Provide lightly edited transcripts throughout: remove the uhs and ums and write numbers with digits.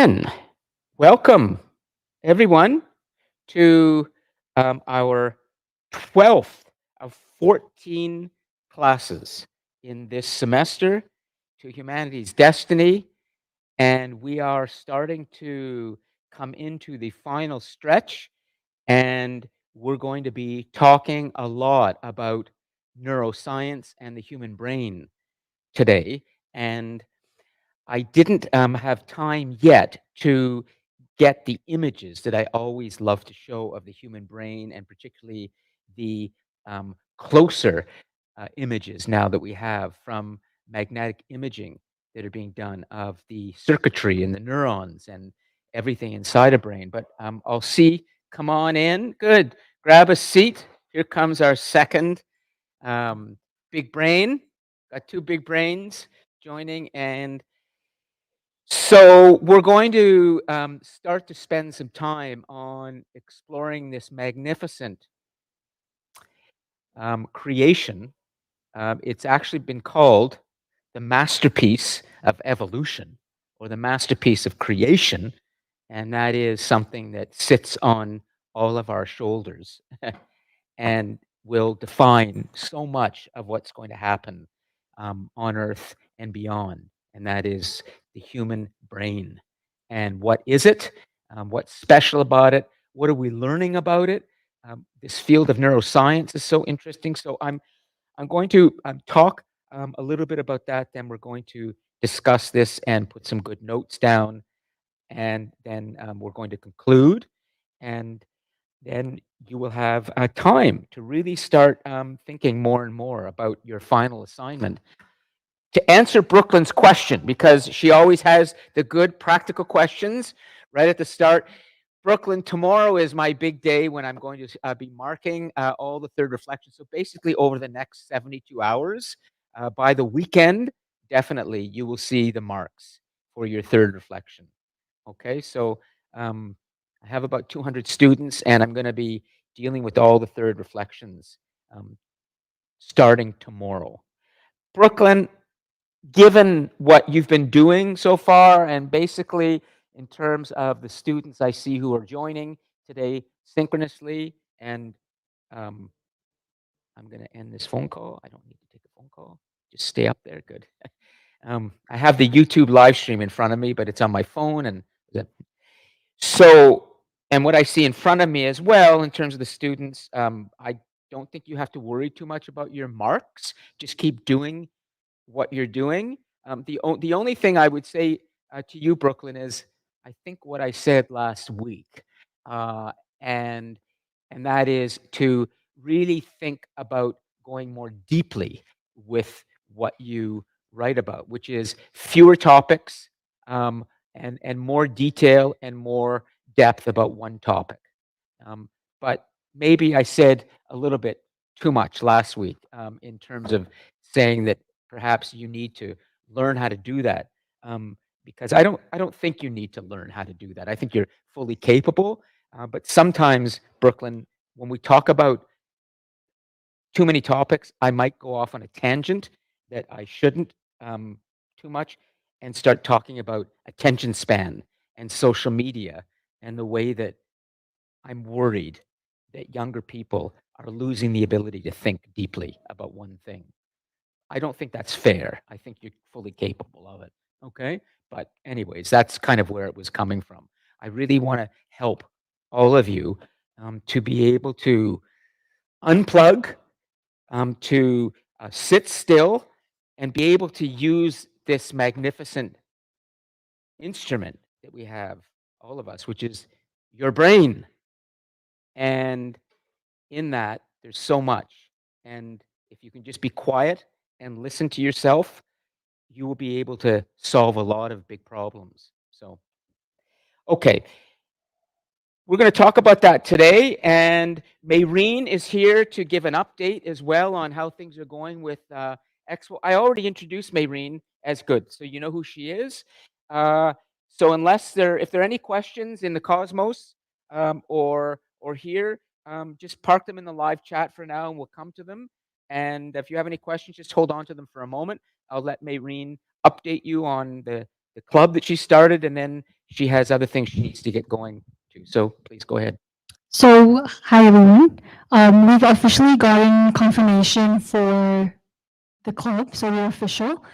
And welcome, everyone, to our 12th of 14 classes in this semester to Humanity's Destiny. And we are starting to come into the final stretch, and we're going to be talking a lot about neuroscience and the human brain today. And I didn't have time yet to get the images that I always love to show of the human brain, and particularly the closer images now that we have from magnetic imaging that are being done of the circuitry and the neurons and everything inside a brain. But I'll see. Come on in. Good. Grab a seat. Here comes our second um, big brain. Got two big brains joining, and so we're going to start to spend some time on exploring this magnificent creation. It's actually been called the masterpiece of evolution or the masterpiece of creation, and that is something that sits on all of our shoulders and will define so much of what's going to happen on Earth and beyond. And that is the human brain. And what is it? What's special about it? What are we learning about it? This field of neuroscience is so interesting. So I'm going to talk a little bit about that. Then we're going to discuss this and put some good notes down. And then we're going to conclude. And then you will have time to really start thinking more and more about your final assignment. To answer Brooklyn's question, because she always has the good practical questions right at the start. Brooklyn, tomorrow is my big day when I'm going to be marking all the third reflections. So basically, over the next 72 hours, by the weekend, definitely you will see the marks for your third reflection. Okay, so I have about 200 students, and I'm going to be dealing with all the third reflections um, starting tomorrow. Brooklyn, given what you've been doing so far, and basically in terms of the students I see who are joining today synchronously, and um, I'm going to end this phone call. I don't need to take a phone call. Just stay up there. Good. I have the YouTube live stream in front of me, but it's on my phone, and so, and what I see in front of me as well, in terms of the students, I don't think you have to worry too much about your marks. Just keep doing what you're doing. The only thing I would say to you, Brooklyn, is I think what I said last week, uh, and and that is to really think about going more deeply with what you write about, which is fewer topics, um, and more detail and more depth about one topic. Um, but maybe I said a little bit too much last week in terms of saying that perhaps you need to learn how to do that. Because I don't think you need to learn how to do that. I think you're fully capable. But sometimes, Brooklyn, when we talk about too many topics, I might go off on a tangent that I shouldn't too much, and start talking about attention span and social media and the way that I'm worried that younger people are losing the ability to think deeply about one thing. I don't think that's fair. I think you're fully capable of it. Okay. But, anyways, that's kind of where it was coming from. I really want to help all of you to be able to unplug, to sit still, and be able to use this magnificent instrument that we have, all of us, which is your brain. And in that, there's so much. And if you can just be quiet and listen to yourself, you will be able to solve a lot of big problems. So, okay, we're going to talk about that today. And Mayreen is here to give an update as well on how things are going with X. I already introduced Mayreen as good, so you know who she is. Uh, so if there are any questions in the Cosmos or here, just park them in the live chat for now, and we'll come to them. And if you have any questions, just hold on to them for a moment. I'll let Mayreen update you on the club that she started, and then she has other things she needs to get going to. So please go ahead. So, hi everyone. We've officially gotten confirmation for the club, so we're official,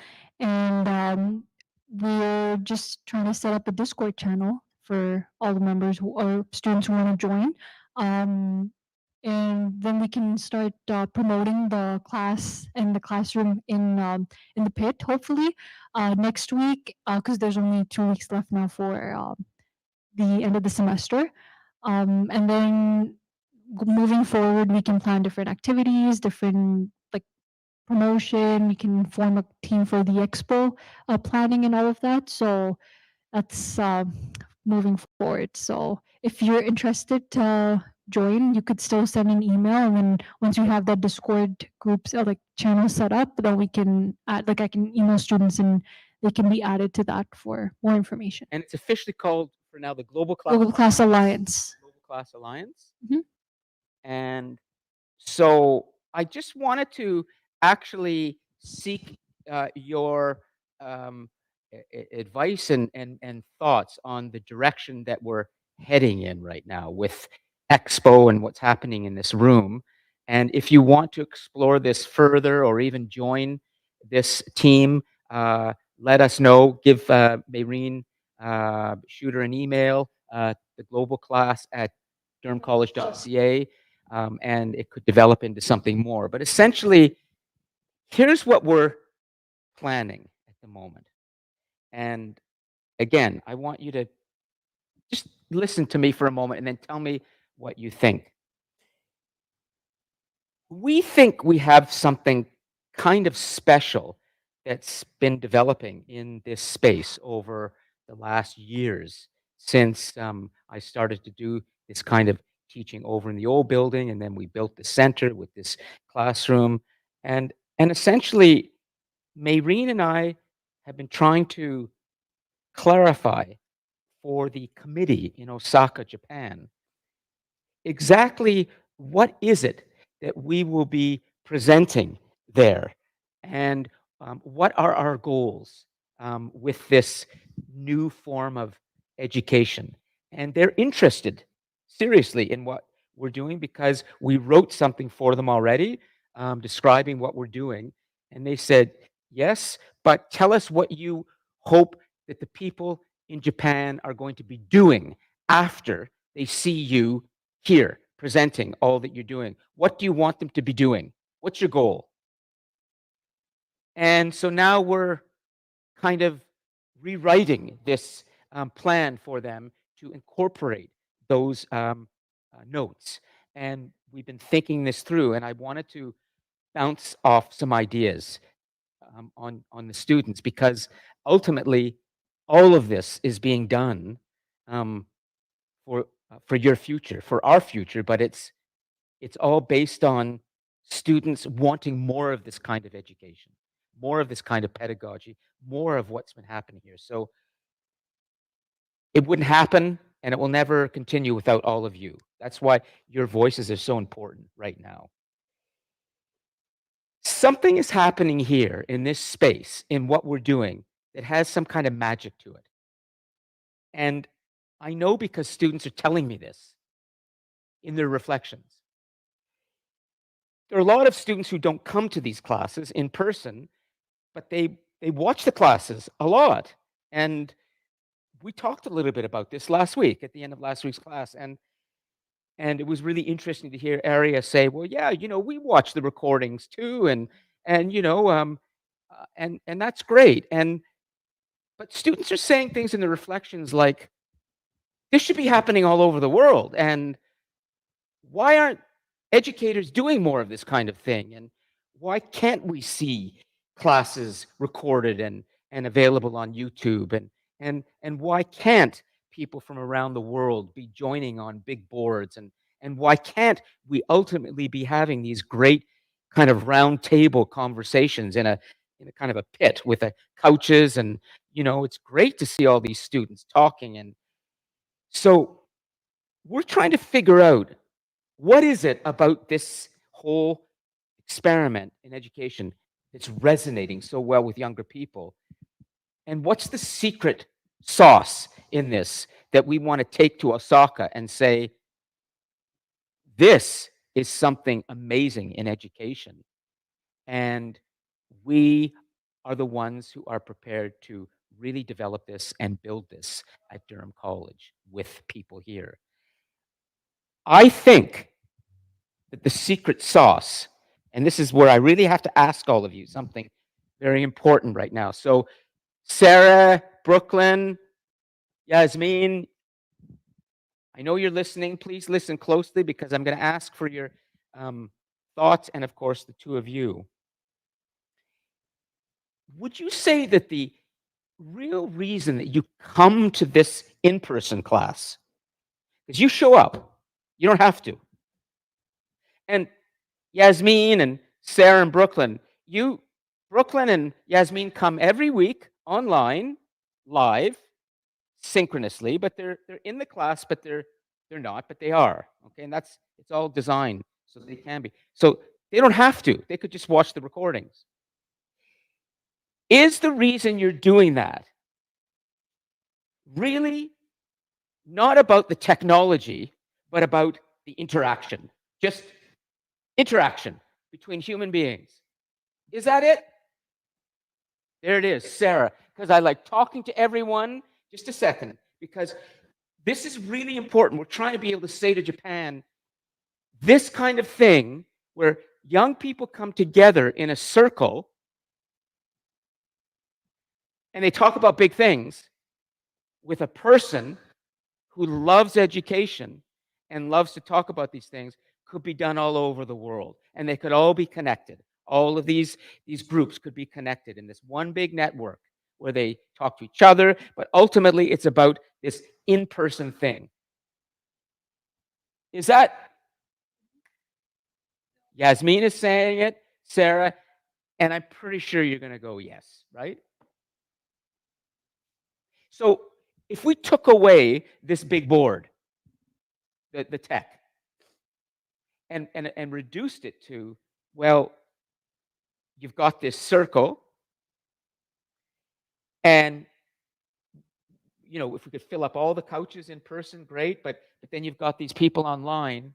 and we're just trying to set up a Discord channel for all the members or students who want to join, um, and then we can start promoting the class and the classroom in the pit. Hopefully, next week, because there's only 2 weeks left now for the end of the semester. And then moving forward, we can plan different activities, different like promotion. We can form a team for the expo planning and all of that. So that's moving forward. So if you're interested to join, you could still send an email, and then once you have that Discord groups like channel set up, then we can add, like I can email students and they can be added to that for more information. And it's officially called for now the Global Class Global Class Alliance. Alliance. Global Class Alliance. Mhm. And so I just wanted to actually seek your um, advice and thoughts on the direction that we're heading in right now with Expo and what's happening in this room. And if you want to explore this further or even join this team, let us know. Give Maureen Shooter an email, the global class at durhamcollege.ca, and it could develop into something more. But essentially, here's what we're planning at the moment. And again, I want you to just listen to me for a moment and then tell me what you think. We think we have something kind of special that's been developing in this space over the last years since I started to do this kind of teaching over in the old building, and then we built the center with this classroom, and essentially, Maureen and I have been trying to clarify for the committee in Osaka, Japan, exactly what is it that we will be presenting there, and what are our goals with this new form of education. And they're interested seriously in what we're doing because we wrote something for them already, describing what we're doing, and they said yes, but tell us what you hope that the people in Japan are going to be doing after they see you here presenting all that you're doing. What do you want them to be doing? What's your goal? And so now we're kind of rewriting this plan for them to incorporate those notes. And we've been thinking this through, and I wanted to bounce off some ideas on the students because ultimately all of this is being done um, for your future, for our future, but it's all based on students wanting more of this kind of education, more of this kind of pedagogy, more of what's been happening here. So it wouldn't happen and it will never continue without all of you. That's why your voices are so important right now. Something is happening here in this space, in what we're doing, that has some kind of magic to it. And I know because students are telling me this in their reflections. There are a lot of students who don't come to these classes in person, but they watch the classes a lot. And we talked a little bit about this last week at the end of last week's class, and it was really interesting to hear Aria say, "Well, yeah, we watch the recordings too, and and that's great." And but students are saying things in the reflections like, "This should be happening all over the world," and why aren't educators doing more of this kind of thing? And why can't we see classes recorded and available on YouTube? And why can't people from around the world be joining on big boards? And why can't we ultimately be having these great kind of round table conversations in a kind of a pit with couches? And it's great to see all these students talking. And so we're trying to figure out, what is it about this whole experiment in education that's resonating so well with younger people? And what's the secret sauce in this that we want to take to Osaka and say, this is something amazing in education. And we are the ones who are prepared to really develop this and build this at Durham College with people here. I think that the secret sauce, and this is where I really have to ask all of you something very important right now. So, Sarah, Brooklyn, Yasmin, I know you're listening. Please listen closely because I'm going to ask for your um, thoughts, and of course, the two of you. Would you say that the real reason that you come to this in person class is you show up, you don't have to. And Yasmin and Sarah and Brooklyn, Brooklyn and Yasmin come every week online, live, synchronously, but they're in the class, but they're not, but they are. Okay, and it's all designed so they can be. So they don't have to. They could just watch the recordings. Is the reason you're doing that really not about the technology, but about the interaction? Just interaction between human beings. Is that it? There it is, Sarah. Because I like talking to everyone. Just a second, because this is really important. We're trying to be able to say to Japan, this kind of thing where young people come together in a circle and they talk about big things with a person who loves education and loves to talk about these things could be done all over the world. And they could all be connected. All of these groups could be connected in this one big network where they talk to each other, but ultimately it's about this in-person thing. Is that Yasmin is saying it, Sarah, and I'm pretty sure you're going to go yes, right? So if we took away this big board, the tech, and reduced it to, well, you've got this circle, and if we could fill up all the couches in person, great, but then you've got these people online,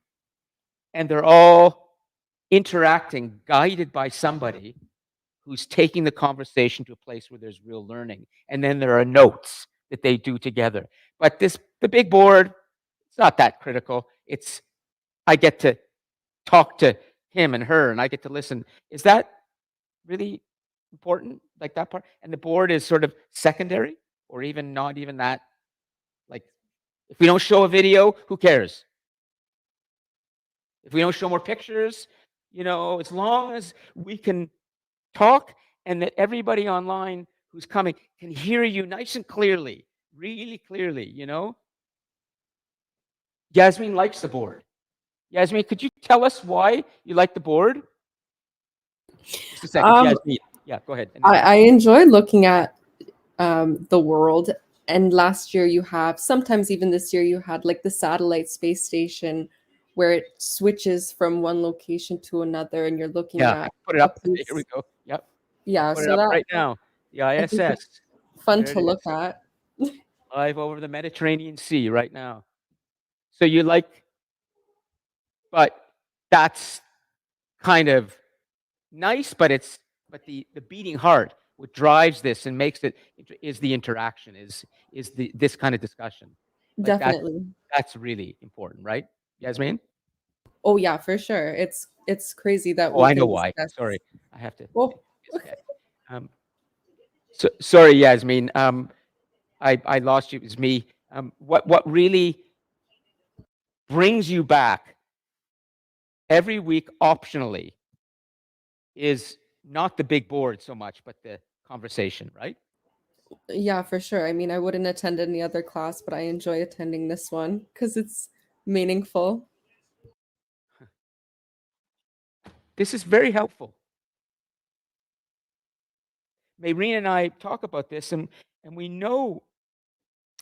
and they're all interacting, guided by somebody who's taking the conversation to a place where there's real learning. And then there are notes that they do together. But the big board, it's not that critical. It's I get to talk to him and her, and I get to listen. Is that really important? Like that part? And the board is sort of secondary, or even not even that. Like, if we don't show a video, who cares? If we don't show more pictures, as long as we can talk and that everybody online who's coming can hear you nice and clearly, really clearly. Yasmin likes the board. Yasmin, could you tell us why you like the board? Just a second. Um, Yasmin. Yeah, go ahead. And then I enjoy looking at the world. And last year sometimes even this year, you had like the satellite space station where it switches from one location to another, and you're looking yeah, I at can put it a up. Here place. we go. Yep. Yeah, Put it so up that right now. The I think ISS. it's fun There to it look is. at. Live over the Mediterranean Sea right now. So you like, but that's kind of nice, but the beating heart, what drives this and makes it is the interaction, is this kind of discussion. Like Definitely. that's really important, right, Yasmin? Oh yeah, for sure. It's crazy that Oh, we I know can why. discuss. Sorry, I have to. Well, Um, sorry, Yasmin. I lost you. It was me. What really brings you back every week optionally is not the big board so much, but the conversation, right? yeah, for sure. I mean, I wouldn't attend any other class, but I enjoy attending this one because it's meaningful. This is very helpful. Maureen and I talk about this, and we know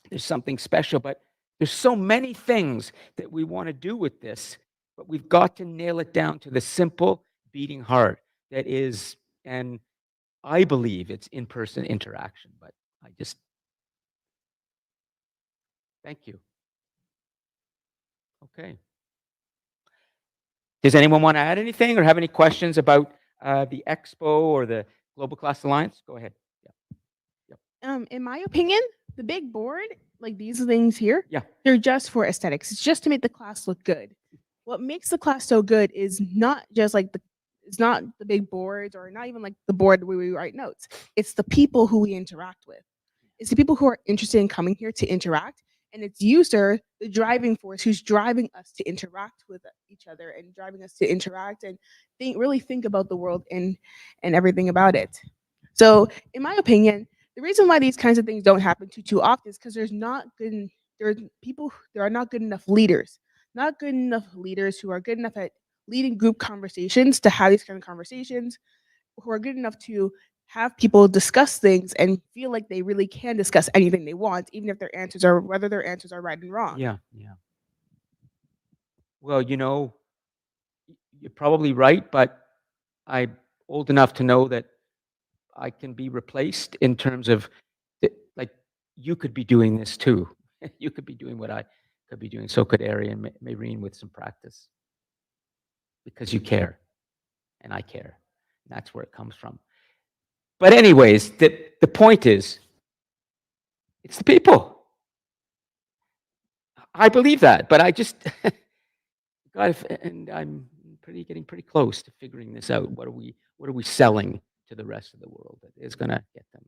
there's something special, but there's so many things that we want to do with this, but we've got to nail it down to the simple beating heart that is, and I believe it's in-person interaction, but I just Thank you. Okay. Does anyone want to add anything or have any questions about the expo or the Global Class Alliance? Go ahead. In my opinion, the big board, like these things here, Yeah. they're just for aesthetics. It's just to make the class look good. What makes the class so good is not just like it's not the big boards or not even like the board where we write notes. It's the people who we interact with. It's the people who are interested in coming here to interact. And it's you, sir, the driving force who's driving us to interact with each other and driving us to interact and really think about the world and everything about it. So, in my opinion, the reason why these kinds of things don't happen too often is because there are not good enough leaders, not good enough leaders who are good enough at leading group conversations to have these kind of conversations, who are good enough to have people discuss things and feel like they really can discuss anything they want, even if whether their answers are right and wrong. Yeah. Well, you're probably right, but I'm old enough to know that I can be replaced in terms of, like, you could be doing this too. You could be doing what I could be doing. So could Ari and Maureen with some practice, because you care, and I care. And that's where it comes from. But anyways, the point is, it's the people. I believe that, but I just and I'm getting pretty close to figuring this out. What are we selling to the rest of the world that is going to get them?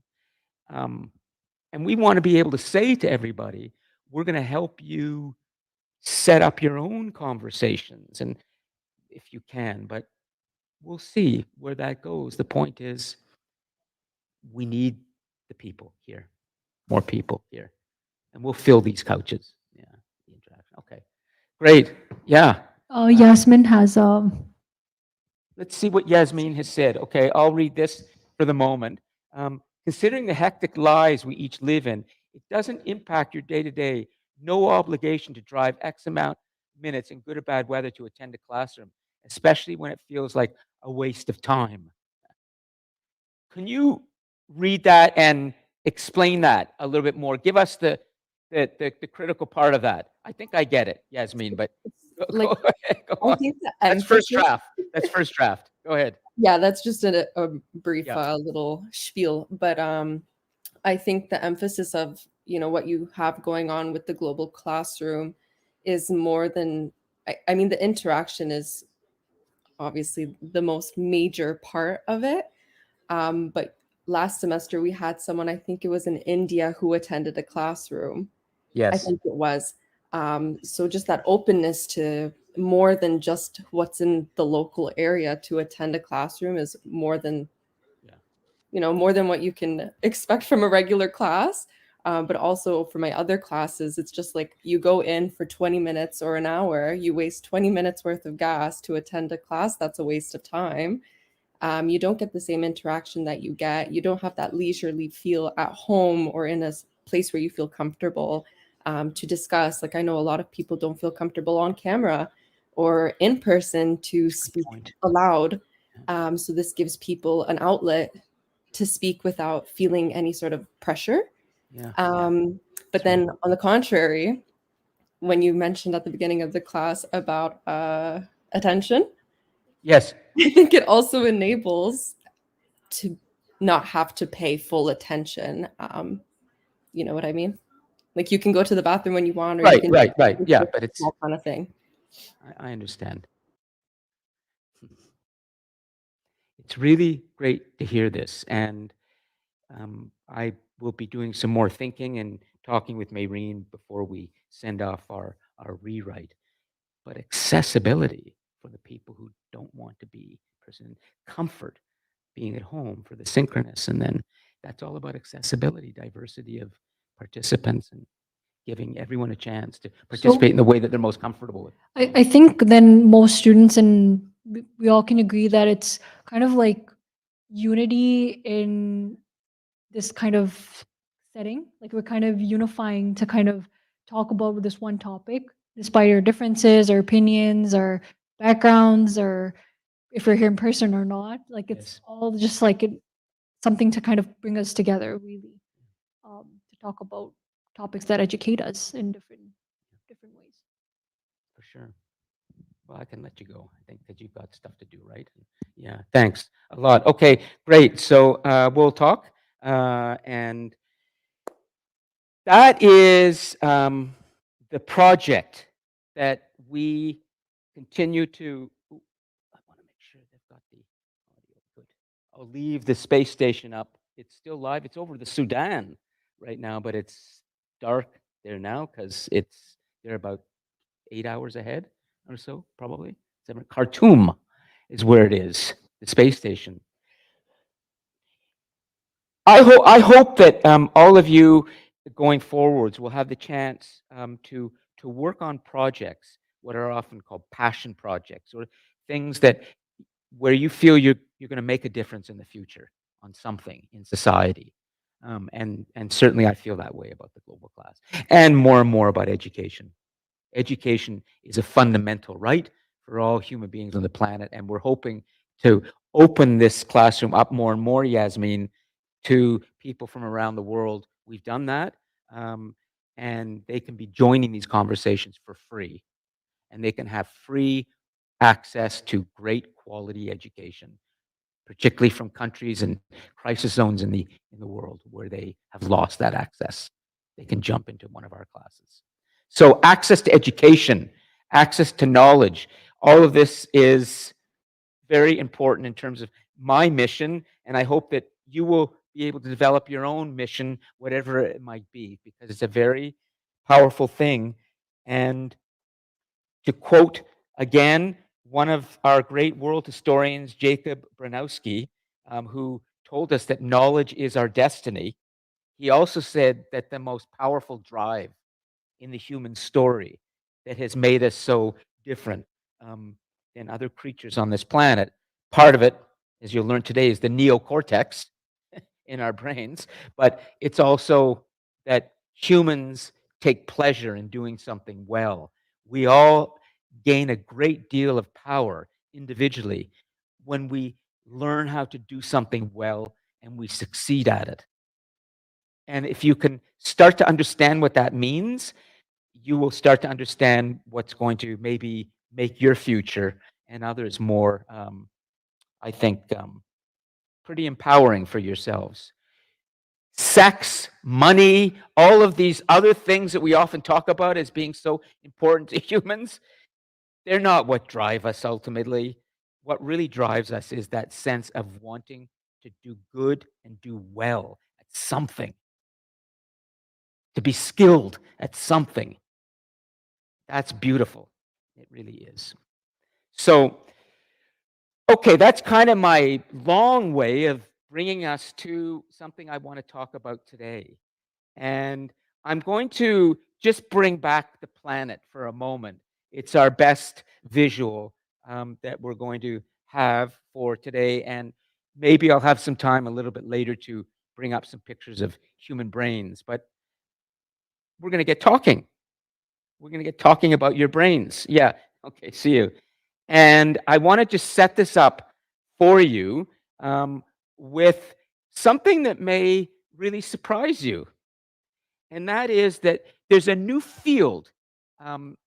And we want to be able to say to everybody, we're going to help you set up your own conversations, and if you can, but we'll see where that goes. The point is, we need the people here, more people here, and we'll fill these couches. Yeah, the interaction. Okay, great. Yeah. Yasmin has Let's see what Yasmin has said. Okay, I'll read this for the moment. Considering the hectic lives we each live in, it doesn't impact your day to day. No obligation to drive X amount minutes in good or bad weather to attend a classroom, especially when it feels like a waste of time. Can you read that and explain that a little bit more? Give us the critical part of that. I think I get it, Yasmin, but Like, go ahead. Go I on. think the That's first emphasis, draft. That's first draft. Go ahead. yeah, that's just a brief Yeah. little spiel, but I think the emphasis of, what you have going on with the global classroom is more than, I mean, the interaction is obviously the most major part of it. But last semester we had someone, I think it was in India, who attended a classroom. I Yes. think it was. So just that openness to more than just what's in the local area to attend a classroom is more than, more than what you can expect from a regular class. But also for my other classes, it's just like you go in for 20 minutes or an hour, you waste 20 minutes worth of gas to attend a class. That's a waste of time. You don't get the same interaction that you get. You don't have that leisurely feel at home or in a place where you feel comfortable to discuss. Like, I know a lot of people don't feel comfortable on camera or in person to speak point. aloud. So this gives people an outlet to speak without feeling any sort of pressure. Yeah. But then on the contrary, when you mentioned at the beginning of the class about attention, Yes. I think it also enables to not have to pay full attention. You know what I mean? Like, you can go to the bathroom when you want, or you Right. can Yeah, but it's that kind of thing. I understand. It's really great to hear this, and I will be doing some more thinking and talking with Maureen before we send off our rewrite. But accessibility for the people who don't want to be person, comfort being at home for the synchronous, and then that's all about accessibility, diversity of participants, and giving everyone a chance to participate in the way that they're most comfortable with. I think then most students and we all can agree that it's kind of like unity in this kind of setting. Like we're kind of unifying to kind of talk about this one topic, despite our differences, our opinions, our backgrounds, or if we're here in person or not. Like it's Yes. all just like something to kind of bring us together, really, to talk about topics that educate us in different ways. For sure. Well, I can let you go. I think that you've got stuff to do, right? Yeah, thanks a lot. Okay, great. So we'll talk. And that is the project that we continue to. Ooh, I want to make sure they've got the audio good. I'll leave the space station up. It's still live. It's over the Sudan right now, but it's dark there now because they're about 8 hours ahead or so, probably. Khartoum is where it is, the space station. I hope that all of you going forwards will have the chance to work on projects, what are often called passion projects, or things that where you feel you're going to make a difference in the future on something in society. And certainly I feel that way about the global class, and more about education. Education is a fundamental right for all human beings on the planet, and we're hoping to open this classroom up more and more, Yasmin, to people from around the world. We've done that, and they can be joining these conversations for free, and they can have free access to great quality education, particularly from countries and crisis zones in the world where they have lost that access. They can jump into one of our classes. So access to education, access to knowledge, all of this is very important in terms of my mission, and I hope that you will be able to develop your own mission, whatever it might be, because it's a very powerful thing. And to quote again one of our great world historians, Jacob Branowski, who told us that knowledge is our destiny, he also said that the most powerful drive in the human story that has made us so different than other creatures on this planet. Part of it, as you'll learn today, is the neocortex in our brains, but it's also that humans take pleasure in doing something well. We all gain a great deal of power individually when we learn how to do something well and we succeed at it. And if you can start to understand what that means, you will start to understand what's going to maybe make your future and others more, I think, pretty empowering for yourselves. Sex, money, all of these other things that we often talk about as being so important to humans, they're not what drive us ultimately. What really drives us is that sense of wanting to do good and do well at something, to be skilled at something. That's beautiful. It really is. So, okay, that's kind of my long way of bringing us to something I want to talk about today. And I'm going to just bring back the planet for a moment. It's our best visual that we're going to have for today. And maybe I'll have some time a little bit later to bring up some pictures of human brains. But we're going to get talking. We're going to get talking about your brains. Yeah. Okay. See you. And I want to just set this up for you with something that may really surprise you. And that is that there's a new field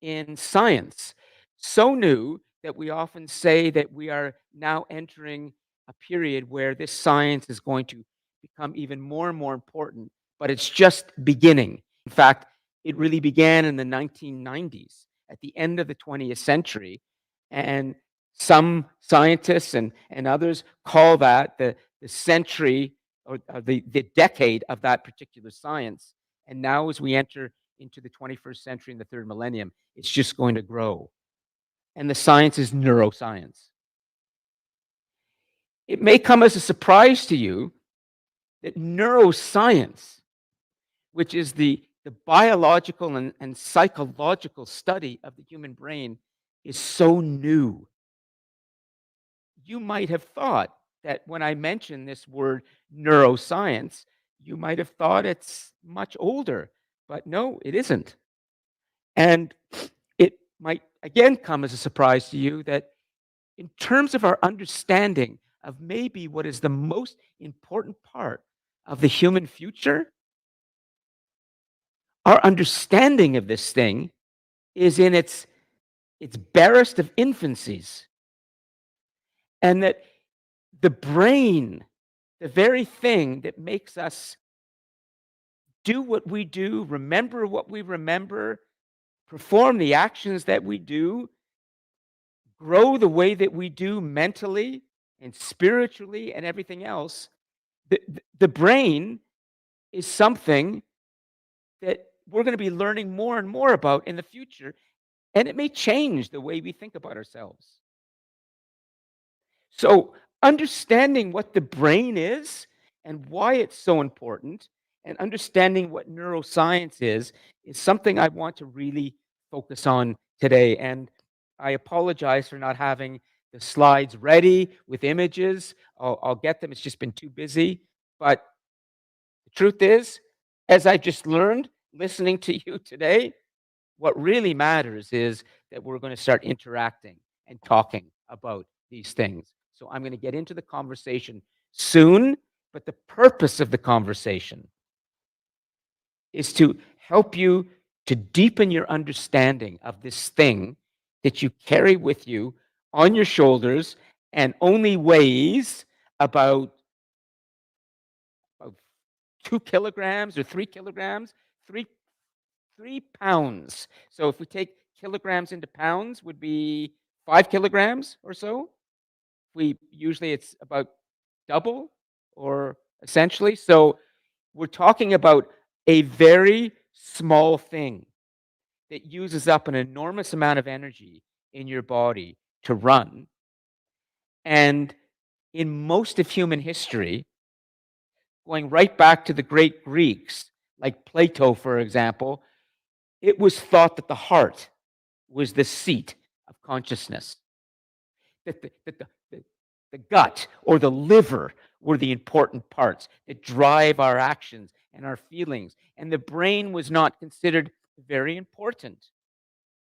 in science, so new that we often say that we are now entering a period where this science is going to become even more and more important, but it's just beginning. In fact, it really began in the 1990s, at the end of the 20th century. And some scientists and others call that the century or the decade of that particular science. And now, as we enter into the 21st century and the third millennium, it's just going to grow. And the science is neuroscience. It may come as a surprise to you that neuroscience, which is the biological and psychological study of the human brain, is so new. You might have thought that when I mention this word neuroscience, you might have thought it's much older, but no, it isn't. And it might again come as a surprise to you that in terms of our understanding of maybe what is the most important part of the human future, our understanding of this thing is in its barest of infancies. And that the brain, the very thing that makes us do what we do, remember what we remember, perform the actions that we do, grow the way that we do mentally and spiritually and everything else, the brain is something that we're going to be learning more and more about in the future, and it may change the way we think about ourselves. So, understanding what the brain is and why it's so important, and understanding what neuroscience is something I want to really focus on today. And I apologize for not having the slides ready with images. I'll get them. It's just been too busy. But the truth is, as I just learned listening to you today, what really matters is that we're going to start interacting and talking about these things. So I'm going to get into the conversation soon, but the purpose of the conversation is to help you to deepen your understanding of this thing that you carry with you on your shoulders and only weighs about 2 kilograms or 3 kilograms, 3 pounds. So if we take kilograms into pounds, would be 5 kilograms or so. Usually it's about double or essentially. So we're talking about a very small thing that uses up an enormous amount of energy in your body to run. And in most of human history, going right back to the great Greeks, like Plato, for example, it was thought that the heart was the seat of consciousness, that the gut or the liver were the important parts that drive our actions and our feelings. And the brain was not considered very important.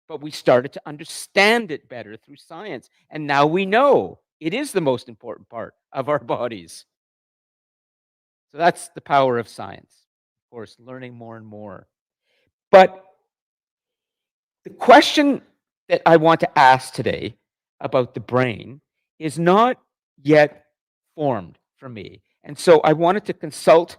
But we started to understand it better through science. And now we know it is the most important part of our bodies. So that's the power of science, of course, learning more and more. But the question that I want to ask today about the brain is not yet formed for me. And so I wanted to consult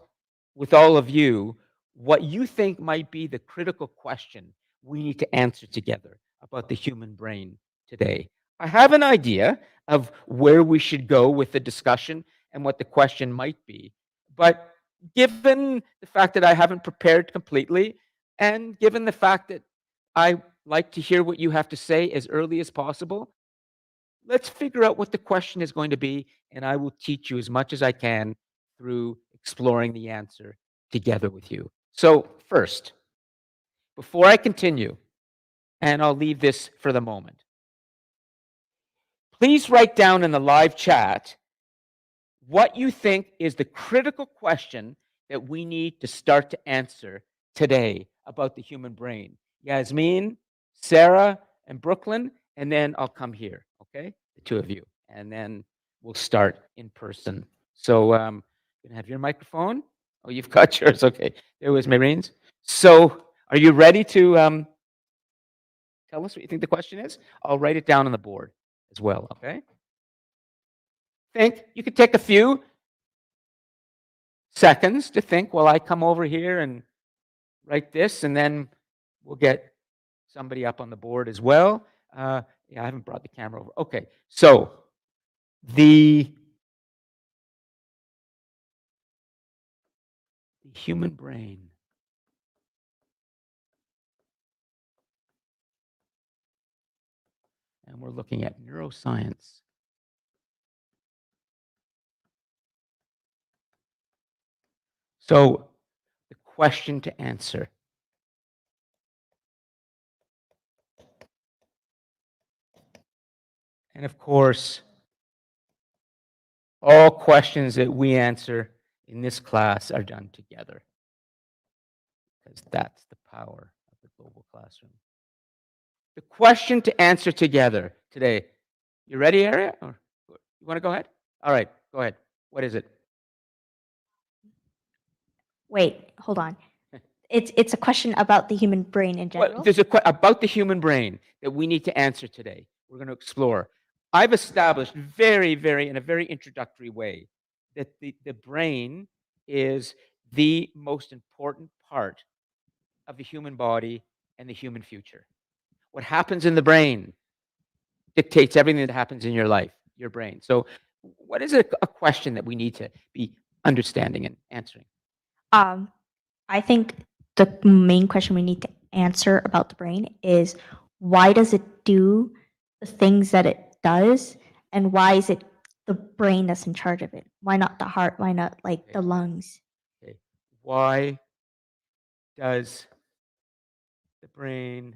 with all of you what you think might be the critical question we need to answer together about the human brain today. I have an idea of where we should go with the discussion and what the question might be. But given the fact that I haven't prepared completely, and given the fact that I like to hear what you have to say as early as possible, let's figure out what the question is going to be, and I will teach you as much as I can through exploring the answer together with you. So, first, before I continue, and I'll leave this for the moment, please write down in the live chat what you think is the critical question that we need to start to answer today about the human brain. Yasmin, Sarah, and Brooklyn, and then I'll come here, okay? The two of you, and then we'll start in person. So, you can have your microphone. Oh, you've got yours. Okay, there was Marine's. So, are you ready to tell us what you think the question is? I'll write it down on the board as well. Okay. Think. You could take a few seconds to think while I come over here and write this, and then we'll get somebody up on the board as well. Yeah, I haven't brought the camera over. Okay, so the human brain. And we're looking at neuroscience. So the question to answer. And of course, all questions that we answer in this class are done together, because that's the power of the global classroom. The question to answer together today. You ready, Aria? Or you want to go ahead? All right, go ahead. What is it? Wait, hold on. it's a question about the human brain in Well, general. there's about the human brain that we need to answer today. We're going to explore. I've established in a very introductory way that the brain is the most important part of the human body and the human future. What happens in the brain dictates everything that happens in your life, your brain. So what is a question that we need to be understanding and answering? I think the main question we need to answer about the brain is why does it do the things that it does, and why is it the brain that's in charge of it? Why not the heart? Why not like the lungs? Okay. Why does the brain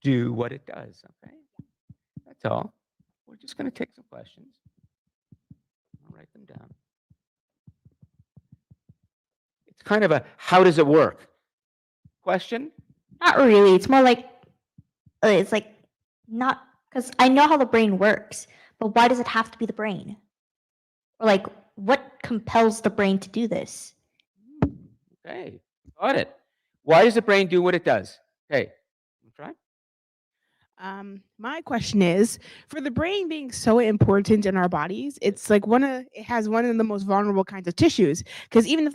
do what it does? Okay. That's all. We're just going to take some questions. I'll write them down. It's kind of a how does it work question. Not really. It's more like it's like not because I know how the brain works, but why does it have to be the brain? Or like what compels the brain to do this? Okay, got it. Why does the brain do what it does? Okay, try. My question is, for the brain being so important in our bodies, it's like it has one of the most vulnerable kinds of tissues. Because even if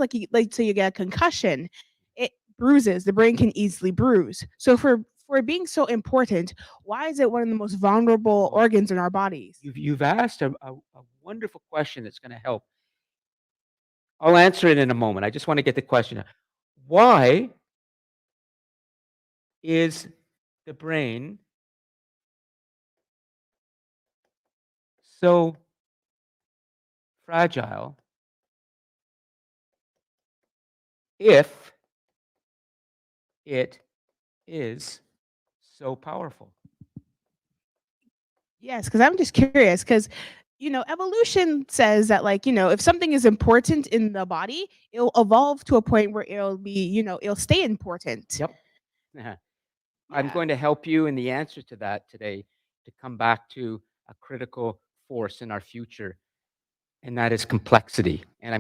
so you get a concussion, it bruises. The brain can easily bruise. So for it being so important, why is it one of the most vulnerable organs in our bodies? You've asked a wonderful question that's going to help. I'll answer it in a moment. I just want to get the question. Why is the brain so fragile if it is so powerful? Yes, because I'm just curious. Because evolution says that if something is important in the body, it'll evolve to a point where it'll be it'll stay important. Yep. I'm going to help you in the answer to that today to come back to a critical force in our future, and that is complexity. And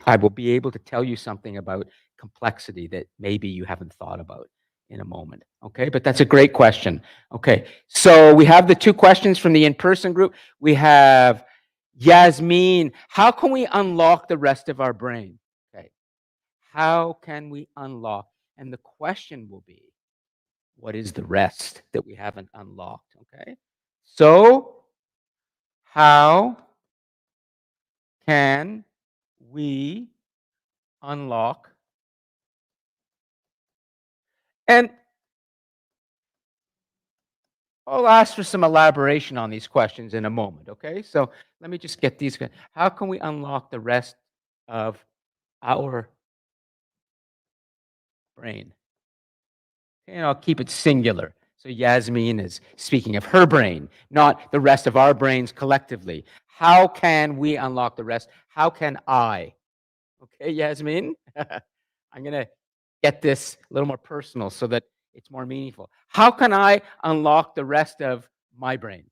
I will be able to tell you something about complexity that maybe you haven't thought about in a moment. Okay, but that's a great question. Okay, so we have the two questions from the in-person group. We have Yasmin, how can we unlock the rest of our brain? Okay, how can we unlock? And the question will be, what is the rest that we haven't unlocked? Okay, so how can we unlock? And I'll ask for some elaboration on these questions in a moment, okay? So let me just get these. How can we unlock the rest of our brain? And I'll keep it singular. So Yasmin is speaking of her brain, not the rest of our brains collectively. How can we unlock the rest? How can I? Okay, Yasmin? I'm going to get this a little more personal so that it's more meaningful. How can I unlock the rest of my brain?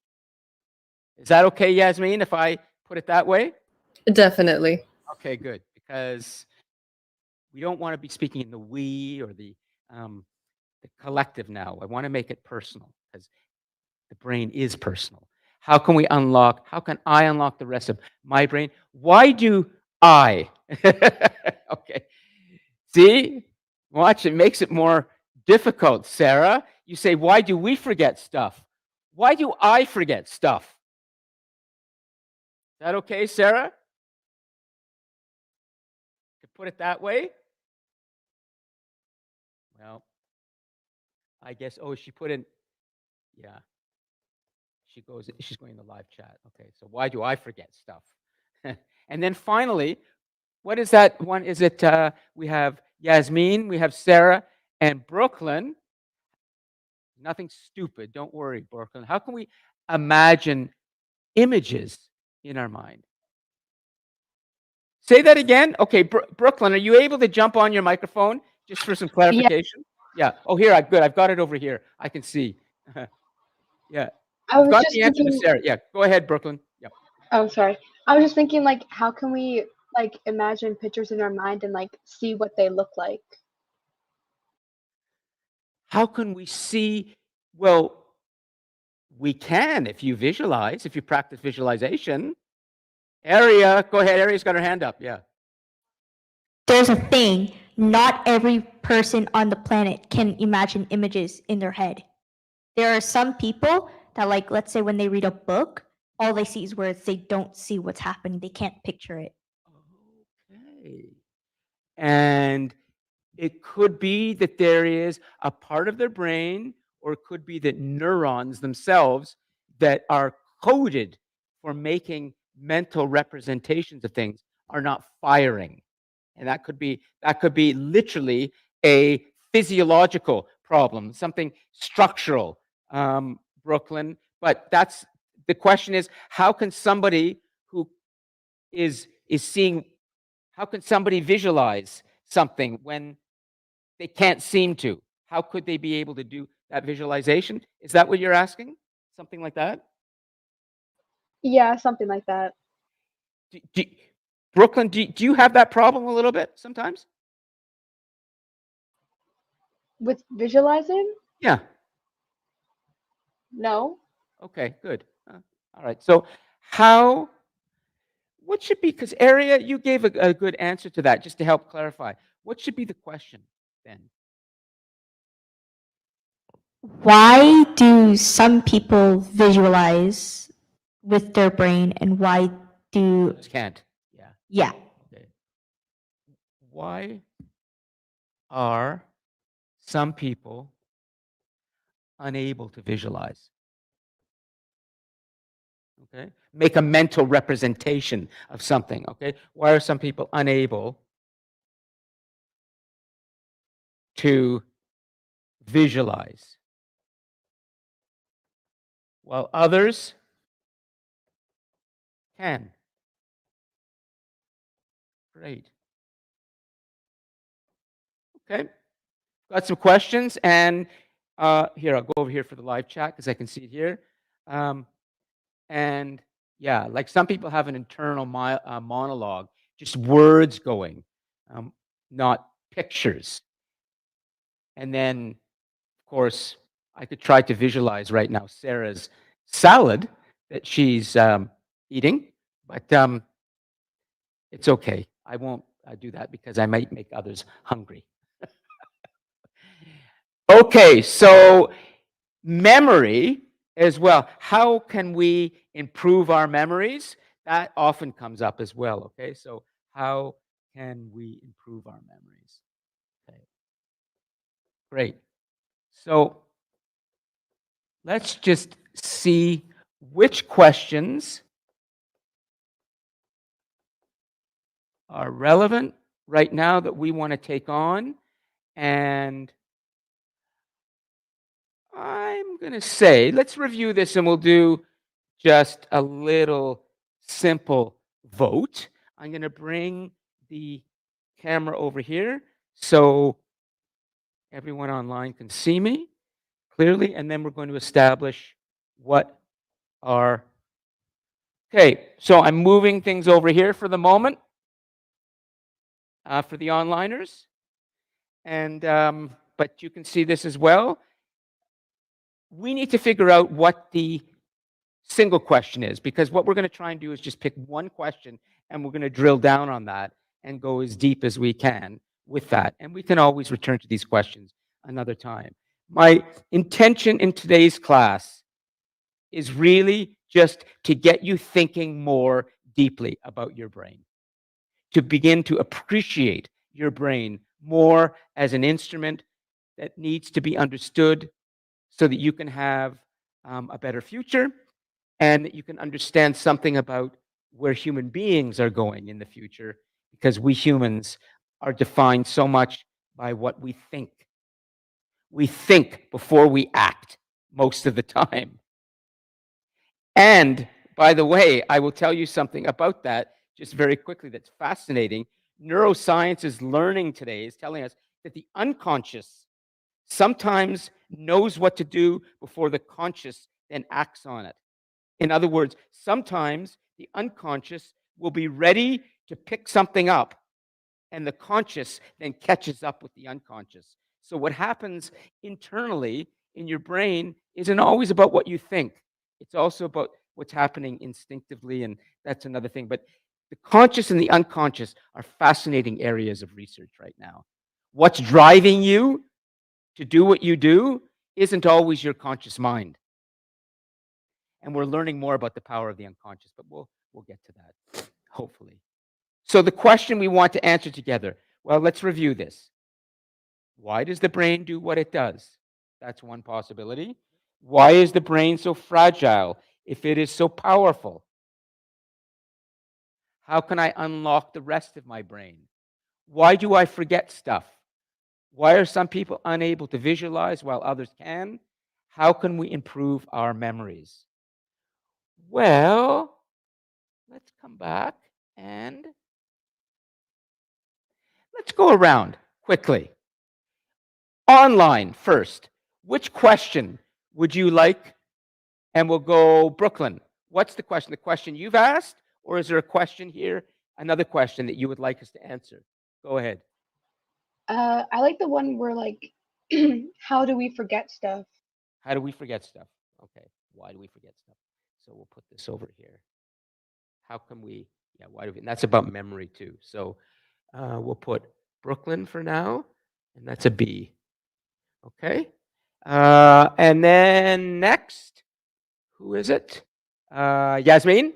Is that okay, Yasmin, if I put it that way? Definitely. Okay, good. Because we don't want to be speaking in the we or the collective now. I want to make it personal because the brain is personal. How can I unlock the rest of my brain? Why do I? Okay. See? Watch, it makes it more difficult, Sarah. You say, why do we forget stuff? Why do I forget stuff? Is that okay, Sarah? To put it that way? Well, I guess, she put in, yeah. She's going in the live chat. Okay, so why do I forget stuff? And then finally, what is that one? Is it, we have Yasmin, we have Sarah, and Brooklyn. Nothing stupid, don't worry, Brooklyn. How can we imagine images in our mind? Say that again. Okay, Brooklyn, are you able to jump on your microphone just for some clarification? Yeah. Oh, here, good. I've got it over here. I can see. Yeah. I was Got just the answer to thinking, Sarah. Yeah, go ahead, Brooklyn. Yeah. oh, sorry. I was just thinking, like, how can we like imagine pictures in our mind and like see what they look like? How can we see? Well, we can if you visualize, if you practice visualization. Aria, go ahead. Aria's got her hand up. Yeah. There's a thing. Not every person on the planet can imagine images in their head. There are some people that, like, let's say when they read a book, all they see is words. They don't see what's happening. They can't picture it. Okay. And it could be that there is a part of their brain, or it could be that neurons themselves that are coded for making mental representations of things are not firing. And that could be literally a physiological problem, something structural, Brooklyn. But that's the question: is how can somebody who is seeing, how can somebody visualize something when they can't seem to? How could they be able to do that visualization? Is that what you're asking? Something like that? Yeah, something like that. Do, Brooklyn, do you have that problem a little bit sometimes? With visualizing? Yeah. No. Okay, good. All right. So how, what should be, because Aria, you gave a good answer to that, just to help clarify. What should be the question then? Why do some people visualize with their brain and why do, Others can't. Yeah. yeah. Okay. Why are some people unable to visualize? Okay. Make a mental representation of something. Okay. Why are some people unable to visualize while others can? Great. Okay. Got some questions, and here, I'll go over here for the live chat because I can see it here. And yeah, like some people have an internal monologue, just words going, not pictures. And then, of course, I could try to visualize right now Sarah's salad that she's eating, but it's okay. I won't do that because I might make others hungry. Okay, so memory as well. How can we improve our memories? That often comes up as well. Okay, so how can we improve our memories? Okay, great. So let's just see which questions are relevant right now that we want to take on. And I'm going to say, let's review this and we'll do just a little simple vote. I'm going to bring the camera over here so everyone online can see me clearly, and then we're going to establish what are. Okay, so I'm moving things over here for the moment for the onliners, and but you can see this as well. We need to figure out what the single question is, because what we're going to try and do is just pick one question and we're going to drill down on that and go as deep as we can with that. And we can always return to these questions another time. My intention in today's class is really just to get you thinking more deeply about your brain, to begin to appreciate your brain more as an instrument that needs to be understood so that you can have a better future and that you can understand something about where human beings are going in the future, because we humans are defined so much by what we think. We think before we act most of the time. And by the way, I will tell you something about that just very quickly that's fascinating. Neuroscience is learning today, is telling us that the unconscious sometimes knows what to do before the conscious then acts on it. In other words, sometimes the unconscious will be ready to pick something up, and the conscious then catches up with the unconscious. So what happens internally in your brain isn't always about what you think. It's also about what's happening instinctively, and that's another thing. But the conscious and the unconscious are fascinating areas of research right now. What's driving you to do what you do isn't always your conscious mind. And we're learning more about the power of the unconscious, but we'll get to that, hopefully. So the question we want to answer together, well, let's review this. Why does the brain do what it does? That's one possibility. Why is the brain so fragile if it is so powerful? How can I unlock the rest of my brain? Why do I forget stuff? Why are some people unable to visualize while others can? How can we improve our memories? Well, let's come back and let's go around quickly. Online first. Which question would you like? And we'll go Brooklyn. What's the question? The question you've asked? Or is there a question here? Another question that you would like us to answer? Go ahead. I like the one where like, how do we forget stuff? How do we forget stuff? Okay. Why do we forget stuff? So we'll put this over here. How can we, why do we, and that's about memory too. So we'll put Brooklyn for now, and that's a B. Okay. And then next, who is it? Yasmin?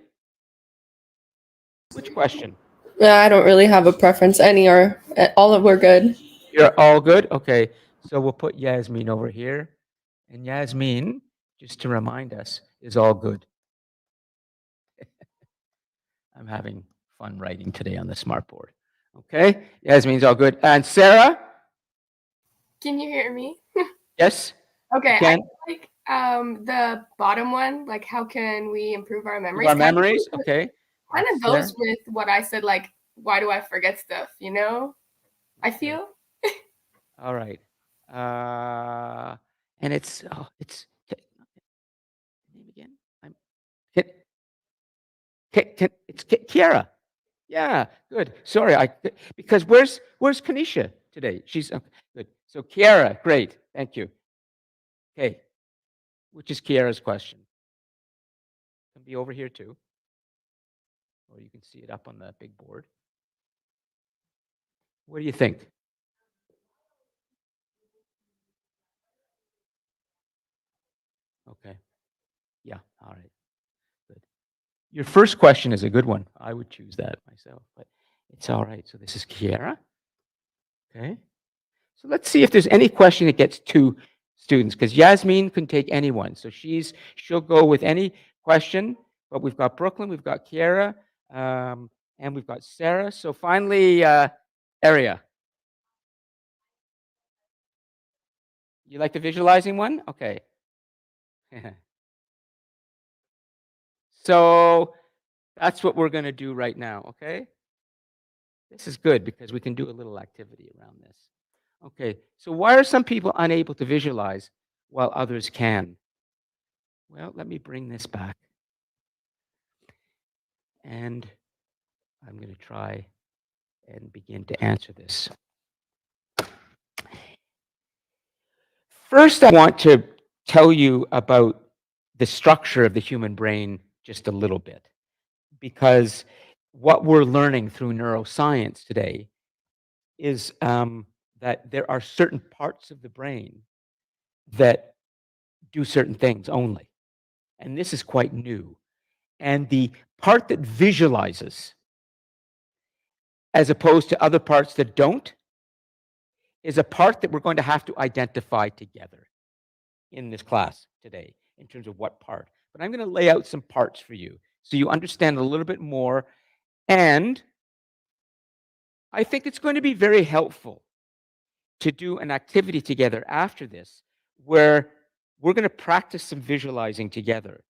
Which question? Yeah, I don't really have a preference. Any or all of we're good. You're all good? Okay. So we'll put Yasmin over here. And Yasmin, just to remind us, is all good. I'm having fun writing today on the smartboard. Okay. Yasmin's all good. And Sarah? Can you hear me? Yes? Okay, I can. like the bottom one, like how can we improve our memories? Our memories? Okay. Kind of goes with what I said, like, why do I forget stuff, you know? I feel. All right. And it's name again? It's Kiara. Yeah, good. Sorry, because where's Kanisha today? She's good. So Kiara, great. Thank you. Okay, which is Kiara's question? Can be over here too, or you can see it up on the big board. What do you think? Okay. Yeah. All right. Good. Your first question is a good one. I would choose that myself, but it's all right. So this is Kiara. Okay. So let's see if there's any question that gets two students, because Yasmin can take anyone. So she'll go with any question, but we've got Brooklyn, we've got Kiara, and we've got Sarah. So finally, Aria. You like the visualizing one? Okay. So that's what we're going to do right now, okay? This is good because we can do a little activity around this. Okay, so why are some people unable to visualize while others can? Well, let me bring this back. And I'm going to try and begin to answer this. First, I want to tell you about the structure of the human brain just a little bit, because what we're learning through neuroscience today is that there are certain parts of the brain that do certain things only. And this is quite new. And the part that visualizes, as opposed to other parts that don't, is a part that we're going to have to identify together in this class today in terms of what part. But I'm going to lay out some parts for you so you understand a little bit more. And I think it's going to be very helpful to do an activity together after this where we're going to practice some visualizing together.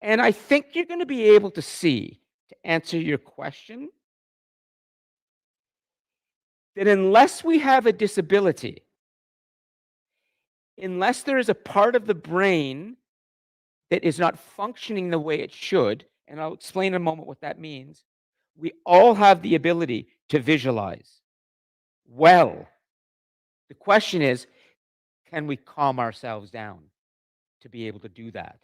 And I think you're going to be able to see, to answer your question, that unless we have a disability, unless there is a part of the brain that is not functioning the way it should, And I'll explain in a moment what that means. We all have the ability to visualize. Well, the question is, can we calm ourselves down to be able to do that,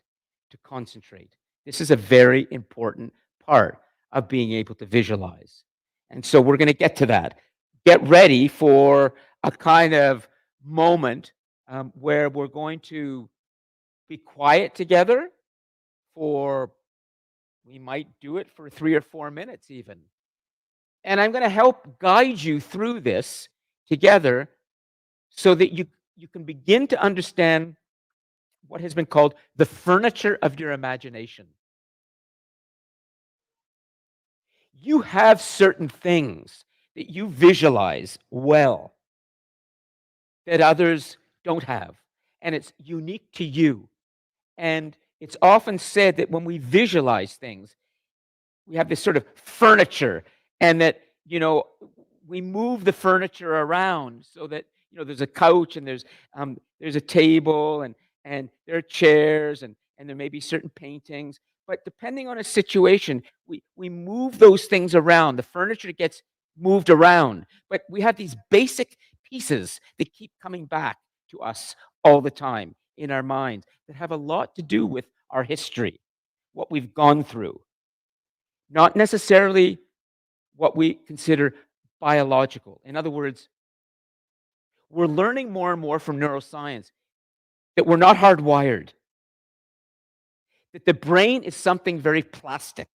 to concentrate? This is a very important part of being able to visualize. And so we're going to get to that. Get ready for a kind of moment where we're going to be quiet together for, we might do it for 3 or 4 minutes even. And I'm going to help guide you through this together so that you can begin to understand what has been called the furniture of your imagination. You have certain things that you visualize well that others don't have, and it's unique to you. And it's often said that when we visualize things, we have this sort of furniture, and that, we move the furniture around so that, there's a couch, and there's a table, and there are chairs, and there may be certain paintings. But depending on a situation, we move those things around. The furniture gets moved around, but we have these basic pieces that keep coming back to us all the time in our minds that have a lot to do with our history, what we've gone through, not necessarily what we consider biological. In other words, we're learning more and more from neuroscience that we're not hardwired, that the brain is something very plastic.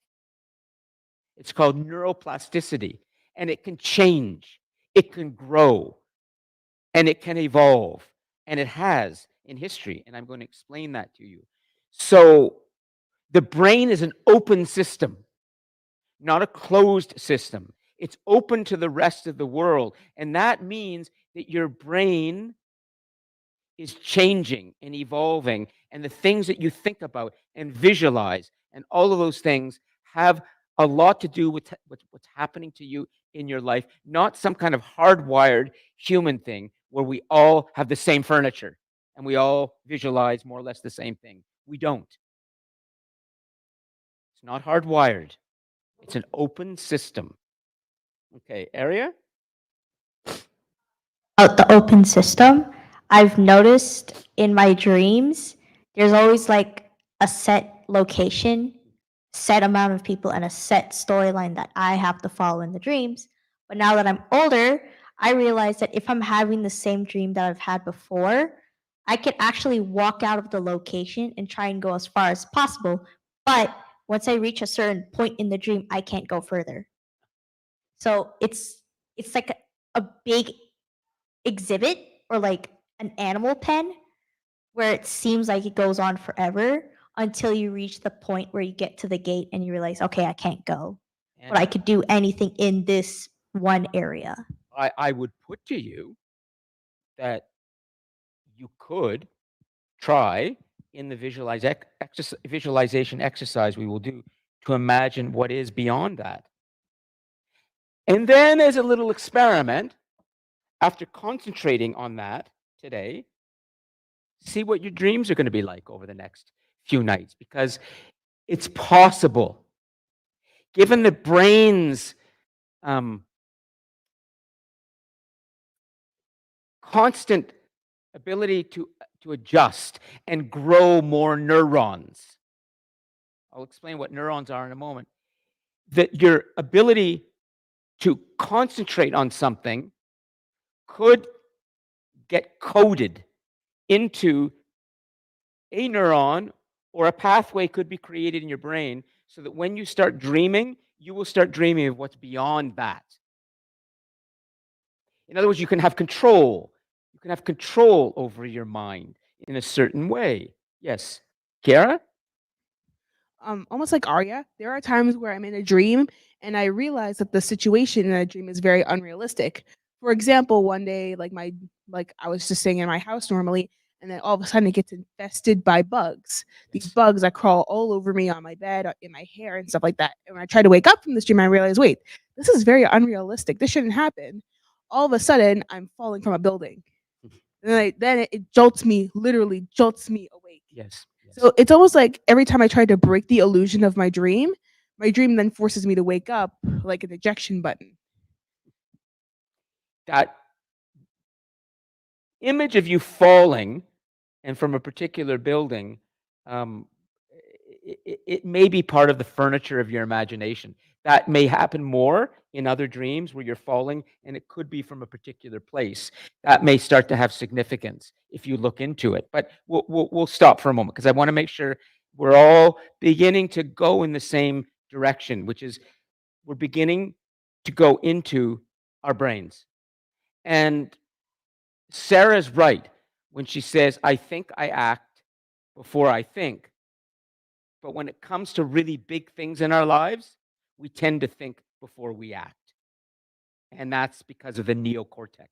It's called neuroplasticity, and it can change, it can grow, and it can evolve, and it has in history, and I'm going to explain that to you. So the brain is an open system, not a closed system. It's open to the rest of the world, and that means that your brain is changing and evolving, and the things that you think about and visualize and all of those things have a lot to do with what's happening to you in your life, not some kind of hardwired human thing where we all have the same furniture and we all visualize more or less the same thing. We don't. It's not hardwired. It's an open system. Okay, Area? About the open system, I've noticed in my dreams, there's always like a set location, set amount of people, and a set storyline that I have to follow in the dreams. But now that I'm older, I realize that if I'm having the same dream that I've had before, I could actually walk out of the location and try and go as far as possible. But once I reach a certain point in the dream, I can't go further. So it's like a big exhibit or like an animal pen where it seems like it goes on forever until you reach the point where you get to the gate and you realize, okay, I can't go, but I could do anything in this one area. I would put to you that you could try in the visualization exercise we will do to imagine what is beyond that. And then, as a little experiment, after concentrating on that today, see what your dreams are going to be like over the next few nights, because it's possible. Given the brain's constant ability to adjust and grow more neurons. I'll explain what neurons are in a moment. That your ability to concentrate on something could get coded into a neuron, or a pathway could be created in your brain so that when you start dreaming, you will start dreaming of what's beyond that. In other words, you can have control. You can have control over your mind in a certain way. Yes. Kiara? Almost like Arya, there are times where I'm in a dream and I realize that the situation in a dream is very unrealistic. For example, one day, like I was just staying in my house normally, and then all of a sudden it gets infested by bugs. These bugs that crawl all over me, on my bed, in my hair, and stuff like that. And when I try to wake up from this dream, I realize, wait, this is very unrealistic. This shouldn't happen. All of a sudden, I'm falling from a building. And then it jolts me, literally jolts me awake. Yes. So it's almost like every time I try to break the illusion of my dream then forces me to wake up like an ejection button. That image of you falling and from a particular building, um, it may be part of the furniture of your imagination. That may happen more in other dreams where you're falling, and it could be from a particular place. That may start to have significance if you look into it. But we'll stop for a moment because I want to make sure we're all beginning to go in the same direction, which is we're beginning to go into our brains. And Sarah's right when she says, I think I act before I think. But when it comes to really big things in our lives, we tend to think before we act. And that's because of the neocortex.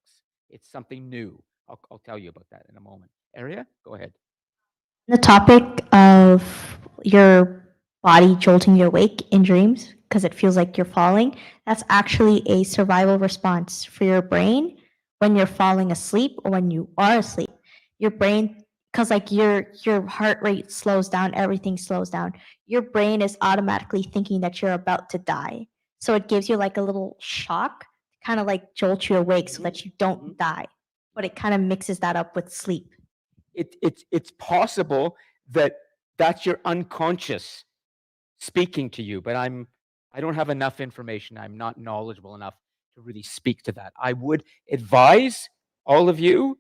It's something new. I'll tell you about that in a moment. Aria, go ahead. The topic of your body jolting you awake in dreams because it feels like you're falling, that's actually a survival response for your brain when you're falling asleep or when you are asleep. Your brain, because like your heart rate slows down, everything slows down. Your brain is automatically thinking that you're about to die. So it gives you like a little shock, kind of like jolt you awake so that you don't die. But it kind of mixes that up with sleep. It's possible that that's your unconscious speaking to you, but I don't have enough information. I'm not knowledgeable enough to really speak to that. I would advise all of you,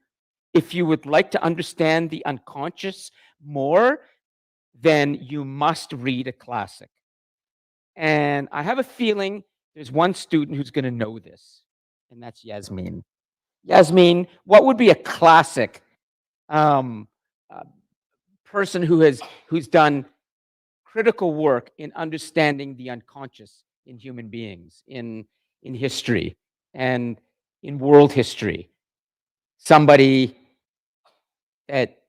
if you would like to understand the unconscious more, then you must read a classic. And I have a feeling there's one student who's going to know this, and that's Yasmin. Yasmin, what would be a classic um, uh, person who's done critical work in understanding the unconscious in human beings, in history and in world history? Somebody that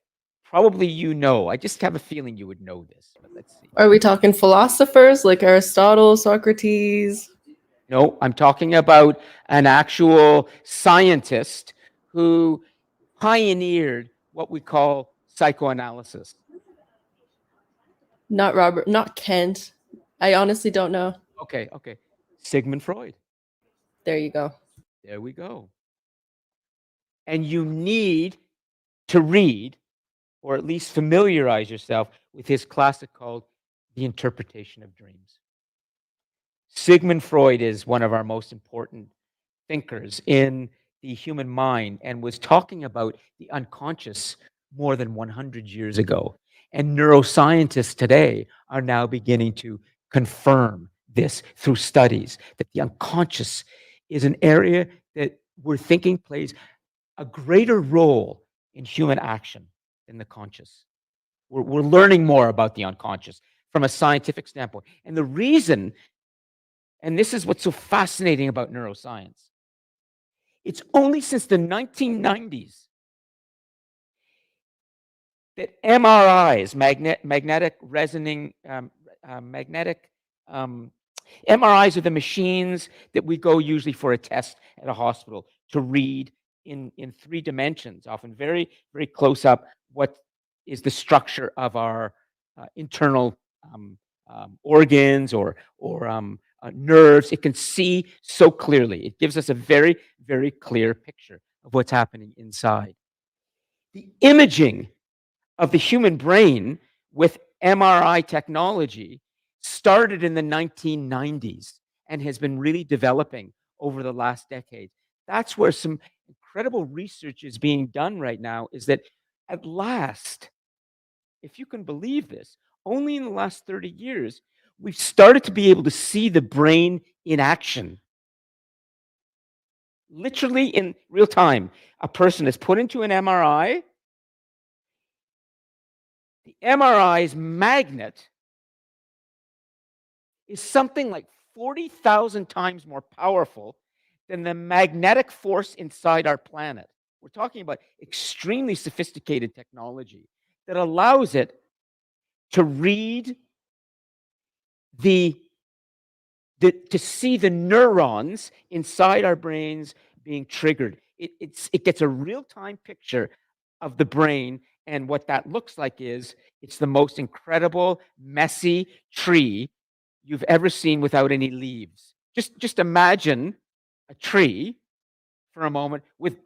probably you know. I just have a feeling you would know this, but let's see. Are we talking philosophers like Aristotle, Socrates? No, I'm talking about an actual scientist who pioneered what we call psychoanalysis. Not Robert, not Kent. I honestly don't know. Okay. Sigmund Freud. There you go. There we go. And you need to read, or at least familiarize yourself with his classic called The Interpretation of Dreams. Sigmund Freud is one of our most important thinkers in the human mind and was talking about the unconscious more than 100 years ago. And neuroscientists today are now beginning to confirm this through studies that the unconscious is an area that we're thinking plays a greater role in human action than the conscious. We're learning more about the unconscious from a scientific standpoint. And the reason, and this is what's so fascinating about neuroscience, it's only since the 1990s that MRIs, magnetic resonating, magnetic MRIs are the machines that we go usually for a test at a hospital to read in 3 dimensions, often very, very close up, what is the structure of our internal organs or nerves. It can see so clearly. It gives us a very, very clear picture of what's happening inside. The imaging of the human brain with MRI technology started in the 1990s and has been really developing over the last decade. That's where some incredible research is being done right now, is that at last, if you can believe this, only in the last 30 years, we've started to be able to see the brain in action. Literally in real time, a person is put into an MRI. The MRI's magnet is something like 40,000 times more powerful than the magnetic force inside our planet. We're talking about extremely sophisticated technology that allows it to read to see the neurons inside our brains being triggered. It gets a real-time picture of the brain. And what that looks like is it's the most incredible, messy tree you've ever seen without any leaves. Just imagine a tree for a moment with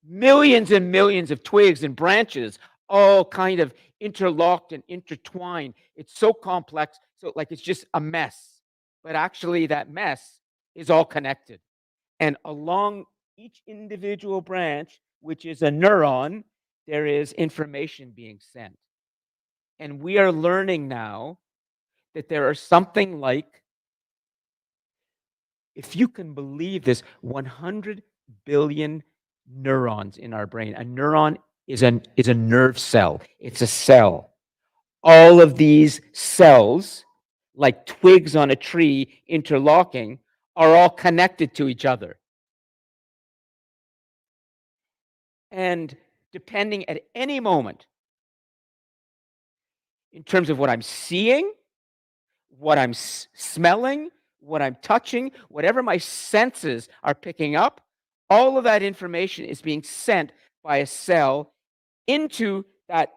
millions and millions of twigs and branches all kind of interlocked and intertwined. It's so complex, so like it's just a mess. But actually that mess is all connected. And along each individual branch, which is a neuron, there is information being sent. And we are learning now that there are something like, if you can believe this, 100 billion neurons in our brain. A neuron is a nerve cell. It's a cell. All of these cells, like twigs on a tree interlocking, are all connected to each other. And depending at any moment, in terms of what I'm seeing, what I'm smelling, what I'm touching, whatever my senses are picking up, all of that information is being sent by a cell into that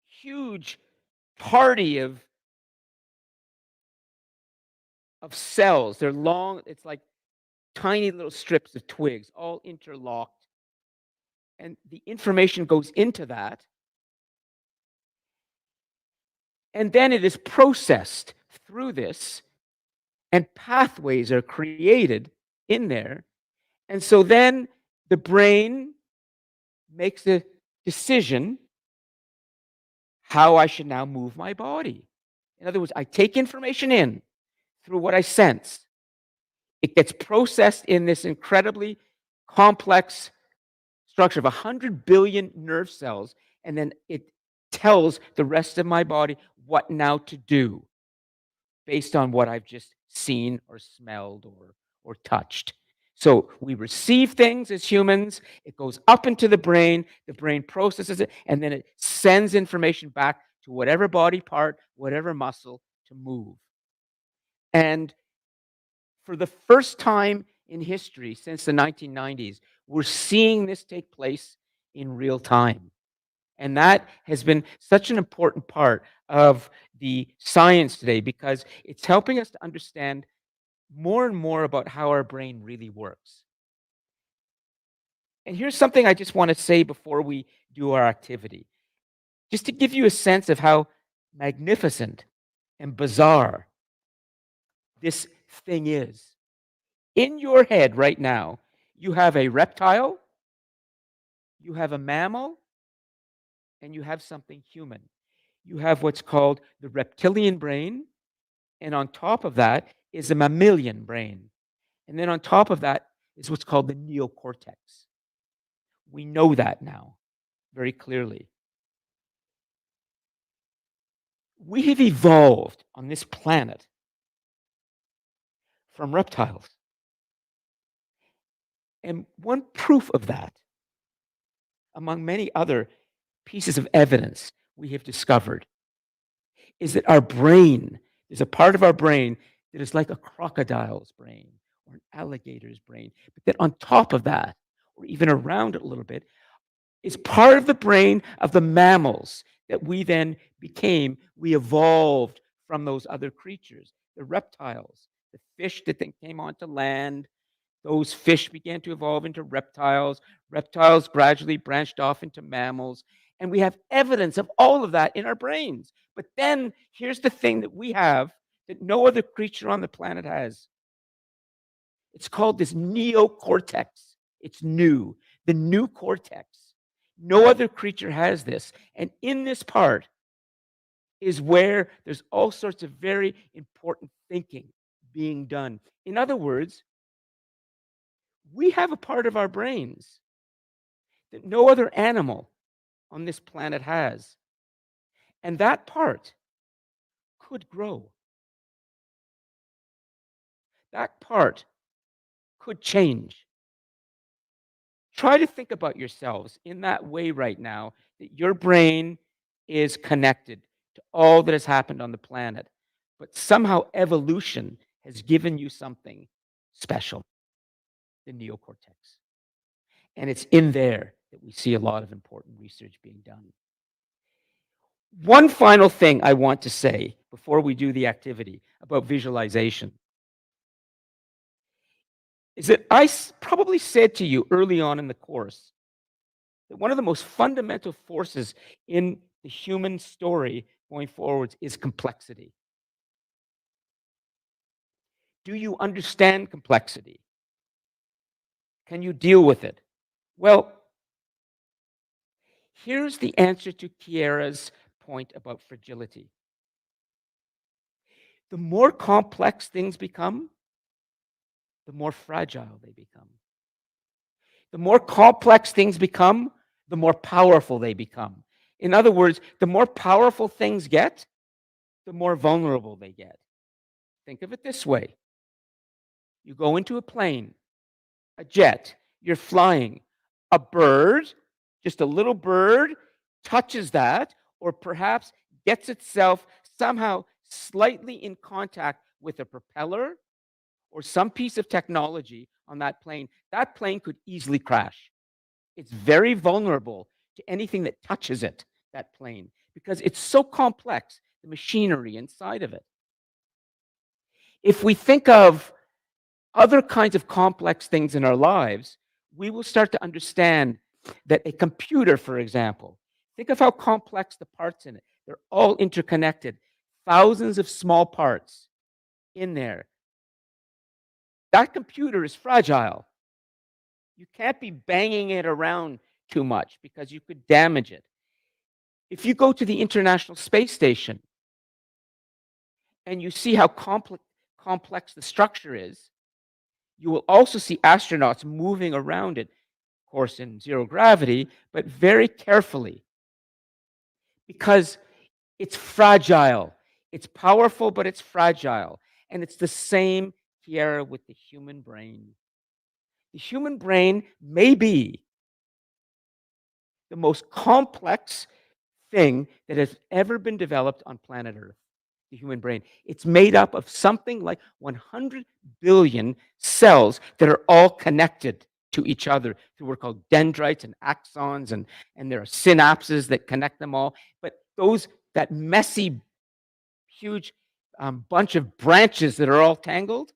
huge party of cells. They're long, it's like tiny little strips of twigs, all interlocked. And the information goes into that. And then it is processed through this, and pathways are created in there. And so then the brain makes a decision how I should now move my body. In other words, I take information in through what I sense. It gets processed in this incredibly complex structure of 100 billion nerve cells, and then it tells the rest of my body what now to do based on what I've just seen or smelled or touched. So we receive things as humans, it goes up into the brain processes it, and then it sends information back to whatever body part, whatever muscle to move. And for the first time in history since the 1990s, we're seeing this take place in real time. And that has been such an important part of the science today because it's helping us to understand more and more about how our brain really works. And here's something I just want to say before we do our activity, just to give you a sense of how magnificent and bizarre this thing is. In your head right now, you have a reptile, you have a mammal, and you have something human. You have what's called the reptilian brain, and on top of that is a mammalian brain. And then on top of that is what's called the neocortex. We know that now very clearly. We have evolved on this planet from reptiles. And one proof of that, among many other pieces of evidence we have discovered, is that our brain, there's a part of our brain that is like a crocodile's brain or an alligator's brain. But that on top of that, or even around it a little bit, is part of the brain of the mammals that we then became. We evolved from those other creatures, the reptiles, the fish that then came onto land. Those fish began to evolve into reptiles. Reptiles gradually branched off into mammals. And we have evidence of all of that in our brains. But then here's the thing that we have that no other creature on the planet has. It's called this neocortex. It's new, the new cortex. No other creature has this. And in this part is where there's all sorts of very important thinking being done. In other words, we have a part of our brains that no other animal on this planet has. And that part could grow. That part could change. Try to think about yourselves in that way right now, that your brain is connected to all that has happened on the planet. But somehow evolution has given you something special, the neocortex. And it's in there that we see a lot of important research being done. One final thing I want to say before we do the activity about visualization is that I probably said to you early on in the course that one of the most fundamental forces in the human story going forwards is complexity. Do you understand complexity? Can you deal with it? Well, here's the answer to Kiera's point about fragility. The more complex things become, the more fragile they become. The more complex things become, the more powerful they become. In other words, the more powerful things get, the more vulnerable they get. Think of it this way. You go into a plane, a jet, you're flying. A bird, just a little bird, touches that, or perhaps gets itself somehow slightly in contact with a propeller or some piece of technology on that plane could easily crash. It's very vulnerable to anything that touches it, that plane, because it's so complex, the machinery inside of it. If we think of other kinds of complex things in our lives, we will start to understand that a computer, for example, think of how complex the parts in it. They're all interconnected, thousands of small parts in there. That computer is fragile. You can't be banging it around too much because you could damage it. If you go to the International Space Station and you see how complex the structure is, you will also see astronauts moving around it, of course, in zero gravity, but very carefully because it's fragile. It's powerful, but it's fragile. And it's the same here with the human brain. The human brain may be the most complex thing that has ever been developed on planet Earth, the human brain. It's made up of something like 100 billion cells that are all connected to each other through what are called dendrites and axons, and there are synapses that connect them all. But that messy, huge bunch of branches that are all tangled,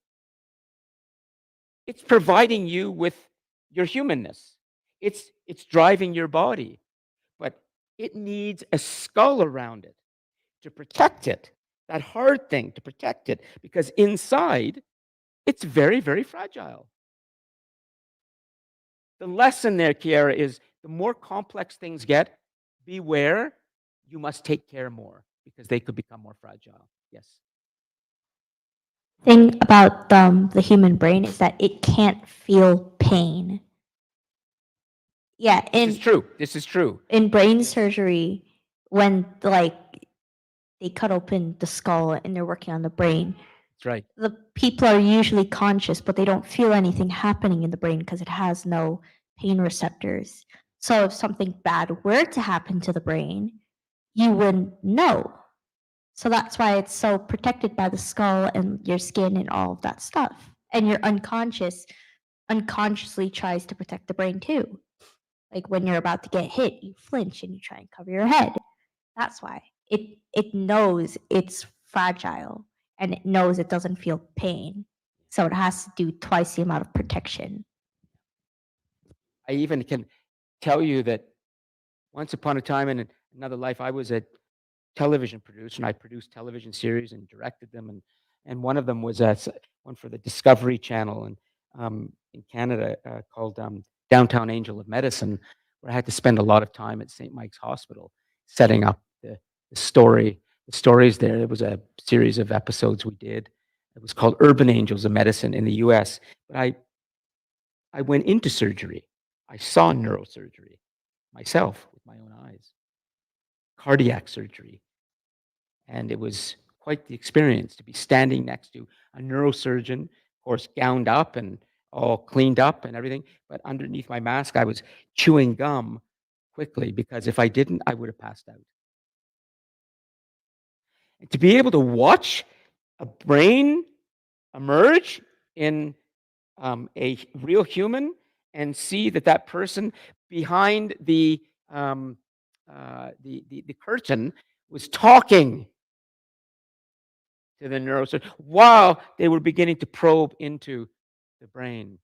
it's providing you with your humanness. It's driving your body, but it needs a skull around it to protect it, that hard thing to protect it, because inside it's very, very fragile. The lesson there, Kiera, is the more complex things get, beware, you must take care more because they could become more fragile. Yes. Thing about the human brain is that it can't feel pain. Yeah, This is true. This is true. in brain surgery, when they cut open the skull and they're working on the brain, That's right. the people are usually conscious, but they don't feel anything happening in the brain because it has no pain receptors. So if something bad were to happen to the brain, you wouldn't know. So that's why it's so protected by the skull and your skin and all of that stuff. And your unconsciously tries to protect the brain too. Like when you're about to get hit, you flinch and you try and cover your head. That's why it knows it's fragile and it knows it doesn't feel pain. So it has to do twice the amount of protection. I even can tell you that once upon a time in another life, I was a television producer, and I produced television series and directed them, and one of them was one for the Discovery Channel and in Canada called Downtown Angel of Medicine, where I had to spend a lot of time at St. Mike's Hospital setting up the stories there. It was a series of episodes we did. It was called Urban Angels of Medicine in the U.S. But I went into surgery. I saw neurosurgery myself with my own eyes, cardiac surgery. And it was quite the experience to be standing next to a neurosurgeon, of course, gowned up and all cleaned up and everything. But underneath my mask, I was chewing gum quickly because if I didn't, I would have passed out. And to be able to watch a brain emerge in a real human and see that that person behind the curtain was talking to the neurosurgeon while they were beginning to probe into the brain.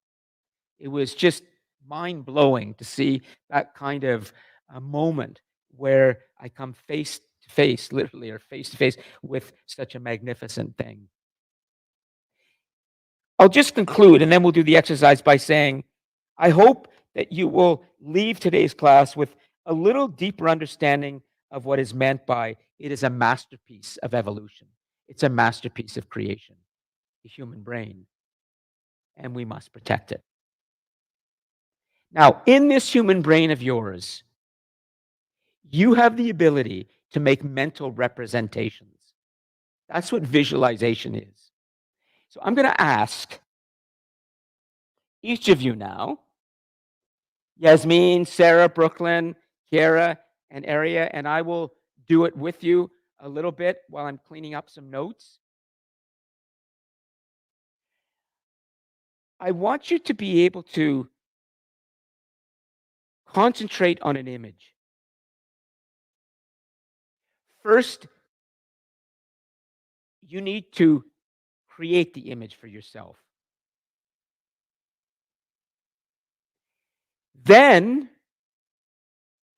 It was just mind blowing to see that kind of a moment where I come face to face, literally, or face to face with such a magnificent thing. I'll just conclude and then we'll do the exercise by saying, I hope that you will leave today's class with a little deeper understanding of what is meant by it is a masterpiece of evolution. It's a masterpiece of creation, the human brain, and we must protect it. Now, in this human brain of yours, you have the ability to make mental representations. That's what visualization is. So I'm going to ask each of you now, Yasmin, Sarah, Brooklyn, Kiara, and Aria, and I will do it with you a little bit while I'm cleaning up some notes. I want you to be able to concentrate on an image. First, you need to create the image for yourself. Then,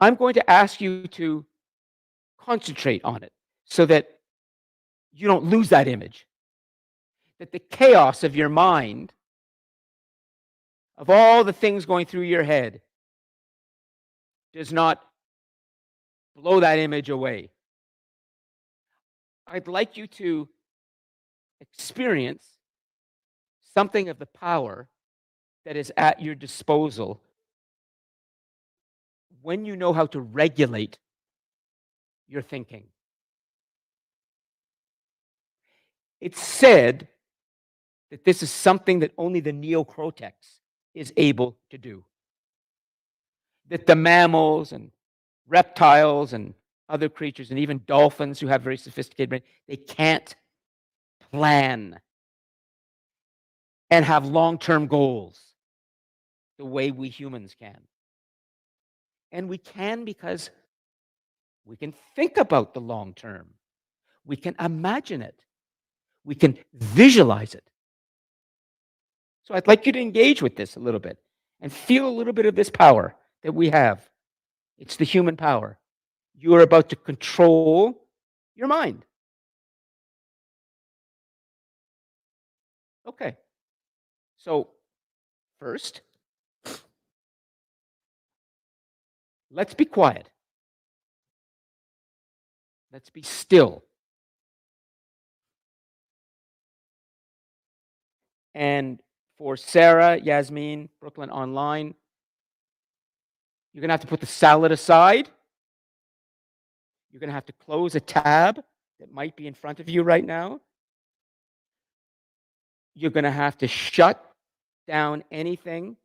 I'm going to ask you to concentrate on it so that you don't lose that image. That the chaos of your mind, of all the things going through your head, does not blow that image away. I'd like you to experience something of the power that is at your disposal when you know how to regulate your thinking. It's said that this is something that only the neocortex is able to do. That the mammals and reptiles and other creatures and even dolphins who have very sophisticated brains, they can't plan and have long-term goals the way we humans can. And we can because we can think about the long term. We can imagine it. We can visualize it. So I'd like you to engage with this a little bit and feel a little bit of this power that we have. It's the human power. You are about to control your mind. Okay. So first, let's be quiet. Let's be still. And for Sarah, Yasmin, Brooklyn online, you're going to have to put the salad aside. You're going to have to close a tab that might be in front of you right now. You're going to have to shut down anything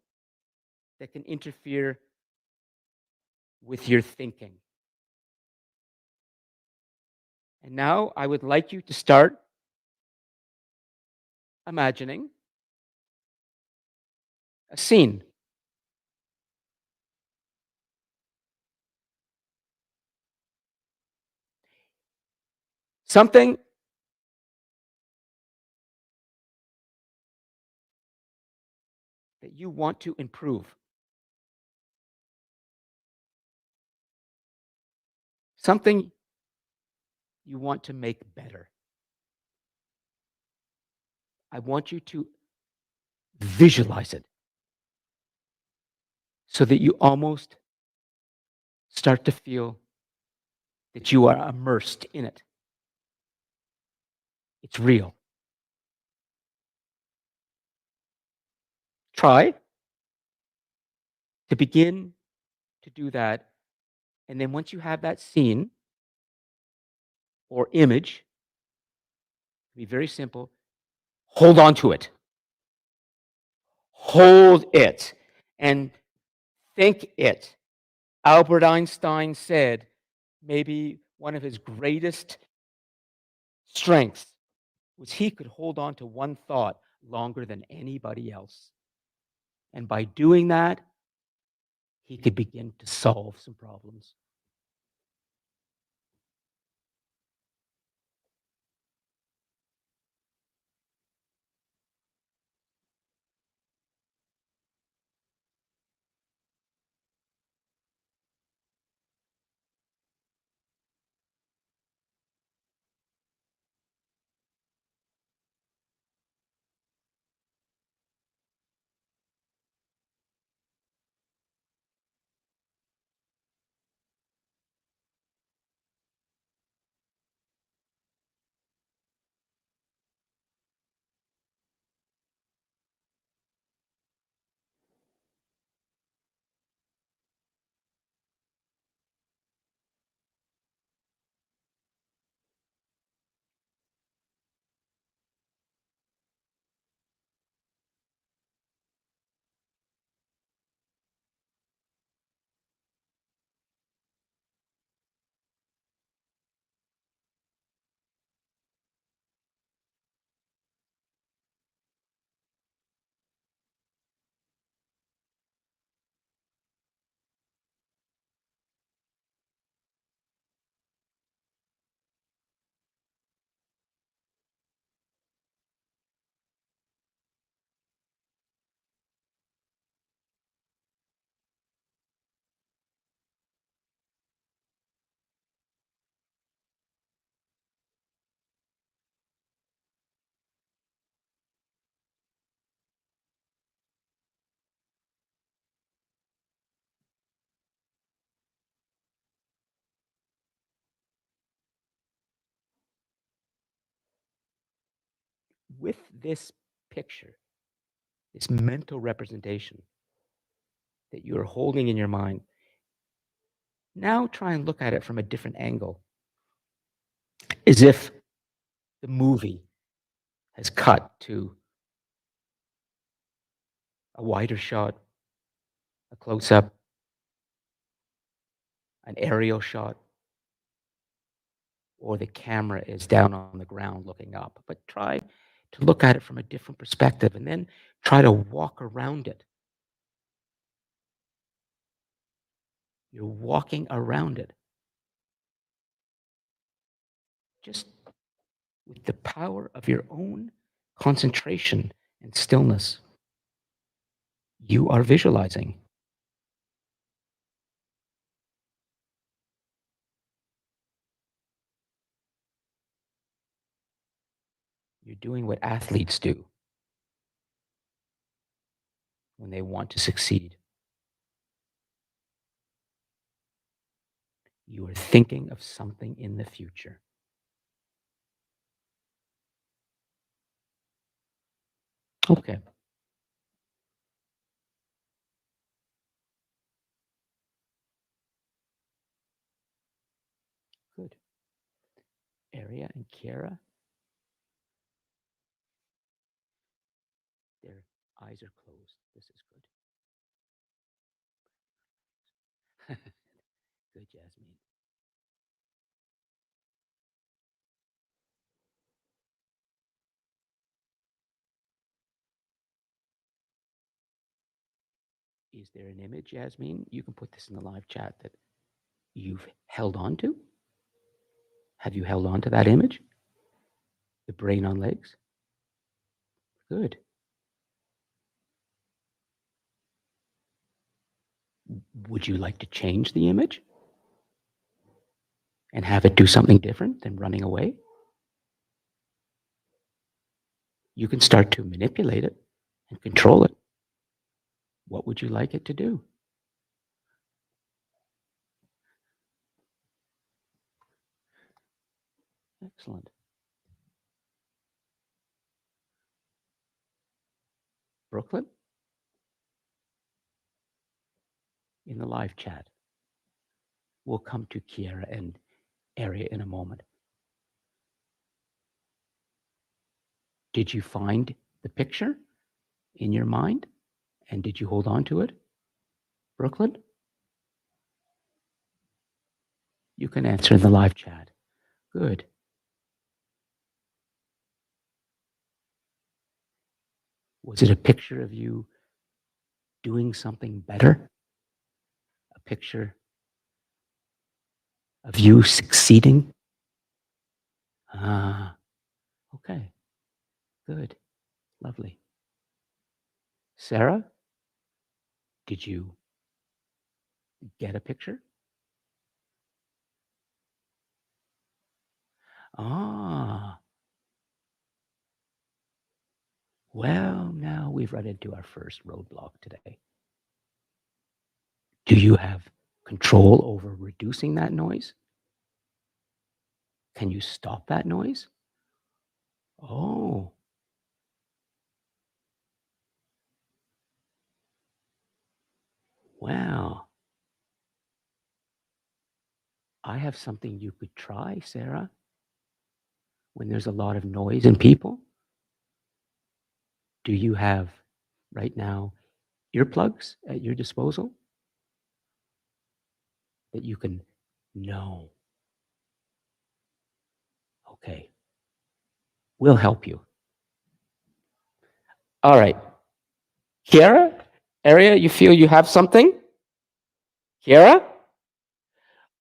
that can interfere with your thinking. And now I would like you to start imagining a scene. Something that you want to improve. Something you want to make better. I want you to visualize it so that you almost start to feel that you are immersed in it. It's real. Try to begin to do that. And then once you have that scene or image, be very simple, hold on to it. Hold it and think it. Albert Einstein said maybe one of his greatest strengths was he could hold on to one thought longer than anybody else. And by doing that, he could begin to solve some problems. With this picture, this mental representation that you're holding in your mind, now try and look at it from a different angle, as if the movie has cut to a wider shot, a close-up, an aerial shot, or the camera is down on the ground looking up. But try to look at it from a different perspective and then try to walk around it. You're walking around it. Just with the power of your own concentration and stillness, you are visualizing. You're doing what athletes do when they want to succeed. You are thinking of something in the future. Okay. Good. Aria and Kiara, their eyes are closed. This is good. Good, Jasmine. Is there an image, Jasmine? You can put this in the live chat that you've held on to. Have you held on to that image? The brain on legs? Good. Would you like to change the image and have it do something different than running away? You can start to manipulate it and control it. What would you like it to do? Excellent. Brooklyn? In the live chat. We'll come to Kiara and Aria in a moment. Did you find the picture in your mind? And did you hold on to it? Brooklyn? You can answer in the live chat. Good. Was it a picture of you doing something better? A picture of you succeeding? Ah, okay, good, lovely. Sarah, did you get a picture? Ah, well, now we've run into our first roadblock today. Do you have control over reducing that noise? Can you stop that noise? Oh, wow. I have something you could try, Sarah. When there's a lot of noise and people, do you have right now earplugs at your disposal that you can know? Okay, we'll help you. All right. Kiara, Aria, you feel you have something? Kiara?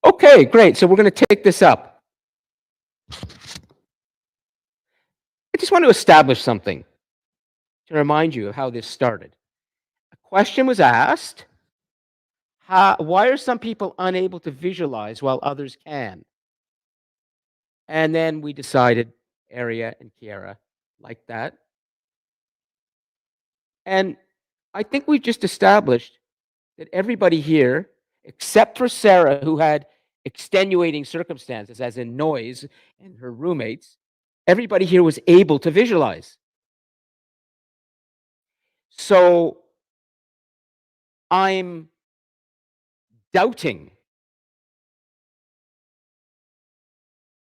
Okay, great. So we're going to take this up. I just want to establish something to remind you of how this started. A question was asked, why are some people unable to visualize while others can? And then we decided Aria and Kiara like that. And I think we've just established that everybody here, except for Sarah, who had extenuating circumstances, as in noise and her roommates, everybody here was able to visualize. So I'm doubting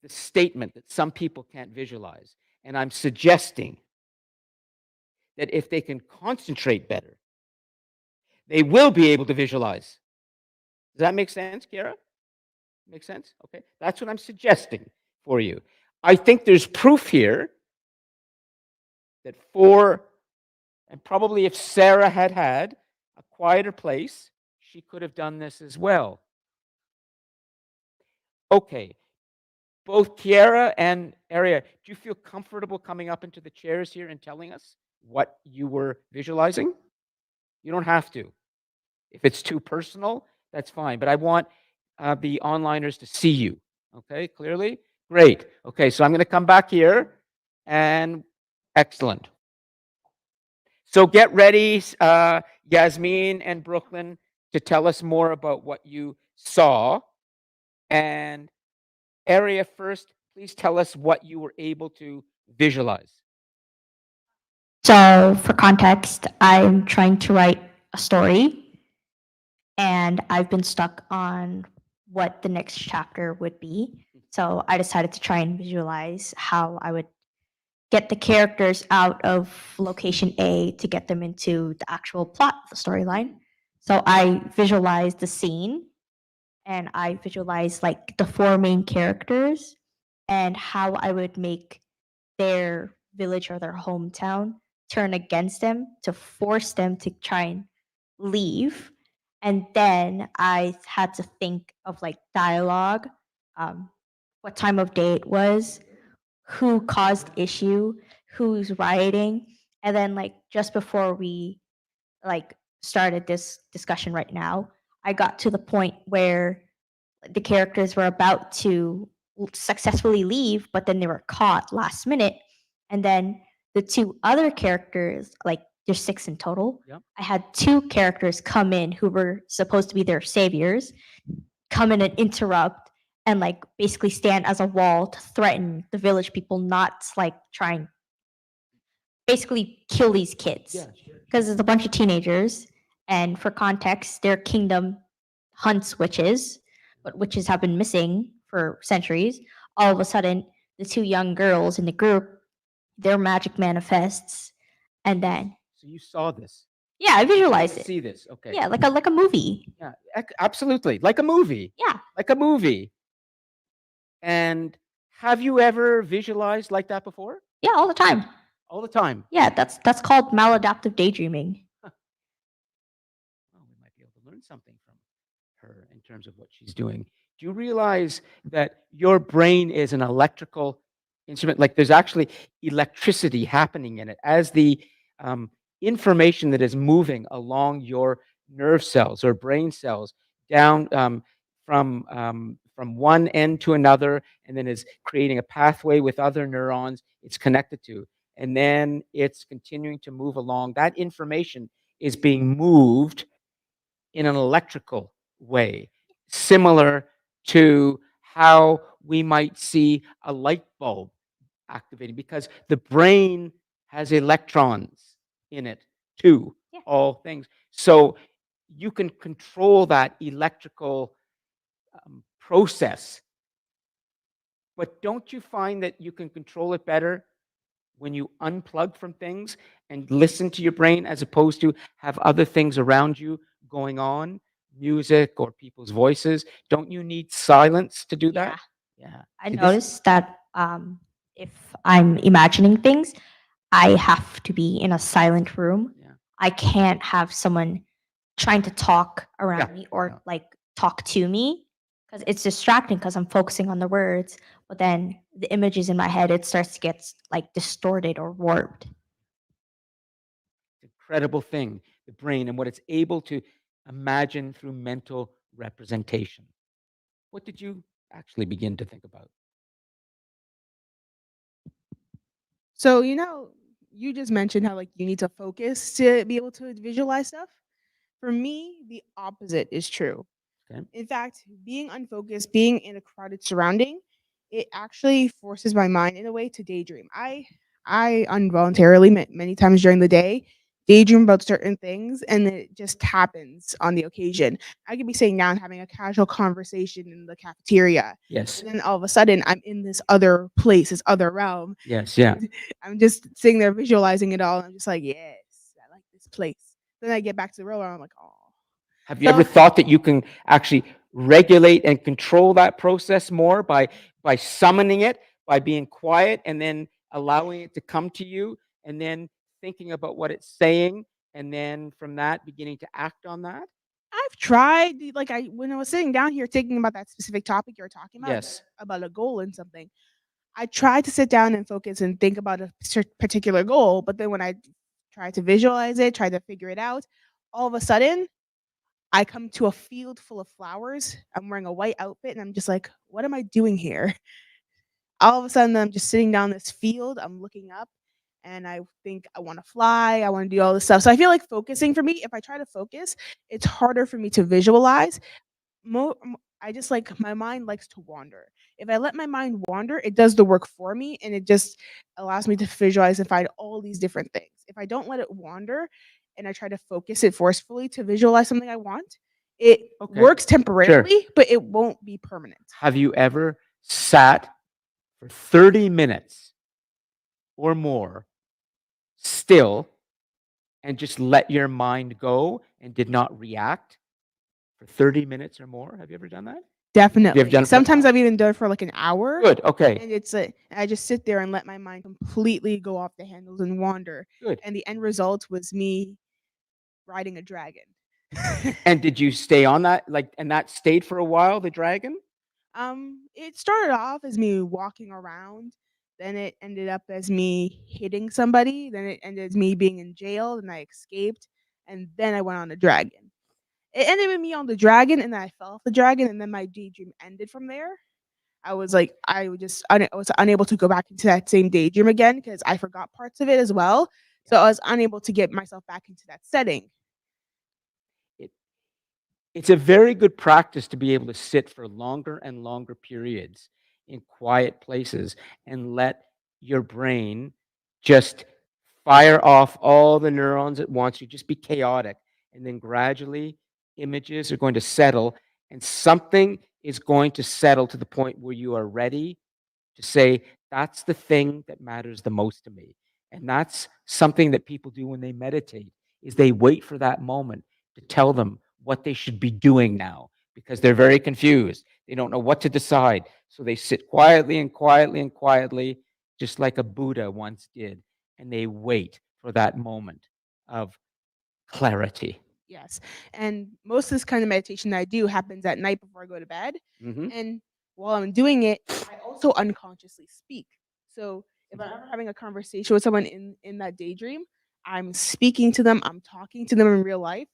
the statement that some people can't visualize. And I'm suggesting that if they can concentrate better, they will be able to visualize. Does that make sense, Kiara? Make sense? Okay. That's what I'm suggesting for you. I think there's proof here that and probably if Sarah had had a quieter place, she could have done this as well. Okay. Both Kiara and Aria, do you feel comfortable coming up into the chairs here and telling us what you were visualizing? You don't have to. If it's too personal, that's fine. But I want the onliners to see you. Okay, clearly? Great. Okay, so I'm going to come back here. And excellent. So get ready, Yasmin and Brooklyn, to tell us more about what you saw. And Aria, first, please tell us what you were able to visualize. So, for context, I'm trying to write a story and I've been stuck on what the next chapter would be. So, I decided to try and visualize how I would get the characters out of location A to get them into the actual plot of the storyline. So, I visualized the scene and I visualized like the four main characters and how I would make their village or their hometown turn against them to force them to try and leave. And then I had to think of like dialogue, what time of day it was, who caused issue, who's rioting, and then like just before we like started this discussion right now, I got to the point where the characters were about to successfully leave, but then they were caught last minute. And then the two other characters, like there's six in total. Yep. I had two characters come in who were supposed to be their saviors, come in and interrupt and like basically stand as a wall to threaten the village people not like trying basically kill these kids Yeah, sure. because it's a bunch of teenagers and for context their kingdom hunts witches but witches have been missing for centuries. All of a sudden the two young girls in the group, their magic manifests and then So you saw this. yeah, I visualized You it. see this. Okay. Yeah, like a movie. Yeah, absolutely. Like a movie. Yeah. Like a movie. And have you ever visualized like that before? Yeah, all the time. All the time. Yeah, that's called maladaptive daydreaming. something from her in terms of what she's doing. Do you realize that your brain is an electrical instrument? Like there's actually electricity happening in it as the um, information that is moving along your nerve cells or brain cells down from one end to another, and then is creating a pathway with other neurons it's connected to, and then it's continuing to move along. That information is being moved in an electrical way, similar to how we might see a light bulb activating, because the brain has electrons in it too, Yeah. all things. So you can control that electrical process. But don't you find that you can control it better when you unplug from things and listen to your brain, as opposed to have other things around you going on, music or people's voices? Don't you need silence to do that? Yeah. I See, noticed that if I'm imagining things, I have to be in a silent room. Yeah. I can't have someone trying to talk around Yeah, me or yeah. like talk to me because it's distracting because I'm focusing on the words. But then the images in my head, it starts to get like distorted or warped. Incredible thing, the brain and what it's able to imagine through mental representation. What did you actually begin to think about? So, you just mentioned how like you need to focus to be able to visualize stuff. For me, the opposite is true. Okay. In fact, being unfocused, being in a crowded surrounding, it actually forces my mind in a way to daydream. I involuntarily many times during the day daydream about certain things, and it just happens on the occasion. I could be sitting down having a casual conversation in the cafeteria, Yes. and then all of a sudden I'm in this other place, this other realm. Yes. Yeah. And I'm just sitting there visualizing it all. And I'm just like, yes, I like this place. Then I get back to the real world. I'm like, oh. Have you ever thought that you can actually regulate and control that process more by summoning it, by being quiet, and then allowing it to come to you, and then thinking about what it's saying, and then from that beginning to act on that? I've tried, like when I was sitting down here thinking about that specific topic you're talking Yes. about a goal and something. I tried to sit down and focus and think about a particular goal, but then when I try to visualize it, try to figure it out, all of a sudden I come to a field full of flowers. I'm wearing a white outfit and I'm just like, what am I doing here? All of a sudden I'm just sitting down this field, I'm looking up and I think I want to fly, I want to do all this stuff. So I feel like focusing for me, if I try to focus, it's harder for me to visualize. I just like my mind likes to wander. If I let my mind wander, it does the work for me and it just allows me to visualize and find all these different things. If I don't let it wander and I try to focus it forcefully to visualize something I want, it Okay. works Sure. temporarily, but it won't be permanent. Have you ever sat for 30 minutes or more still and just let your mind go and did not react for 30 minutes or more? Have you ever done that? Definitely. done it for- Sometimes I've even done it for like an hour. Good. Okay. And it's I just sit there and let my mind completely go off the handles and wander. Good. And the end result was me riding a dragon. And did you stay on that, like, and that stayed for a while, the dragon? It started off as me walking around, then it ended up as me hitting somebody, then it ended as me being in jail, and I escaped, and then I went on the dragon. It ended with me on the dragon, and then I fell off the dragon, and then my daydream ended from there. I was like, I was unable to go back into that same daydream again because I forgot parts of it as well. So I was unable to get myself back into that setting. It, it's a very good practice to be able to sit for longer and longer periods in quiet places and let your brain just fire off all the neurons at once. You just be chaotic. And then gradually, images are going to settle, and something is going to settle to the point where you are ready to say, that's the thing that matters the most to me. And that's something that people do when they meditate, is they wait for that moment to tell them what they should be doing now, because they're very confused. They don't know what to decide. So they sit quietly and quietly and quietly, just like a Buddha once did, and they wait for that moment of clarity. Yes. And most of this kind of meditation that I do happens at night before I go to bed. Mm-hmm. And while I'm doing it, I also unconsciously speak. So if I'm ever having a conversation with someone in that daydream, I'm speaking to them, I'm talking to them in real life.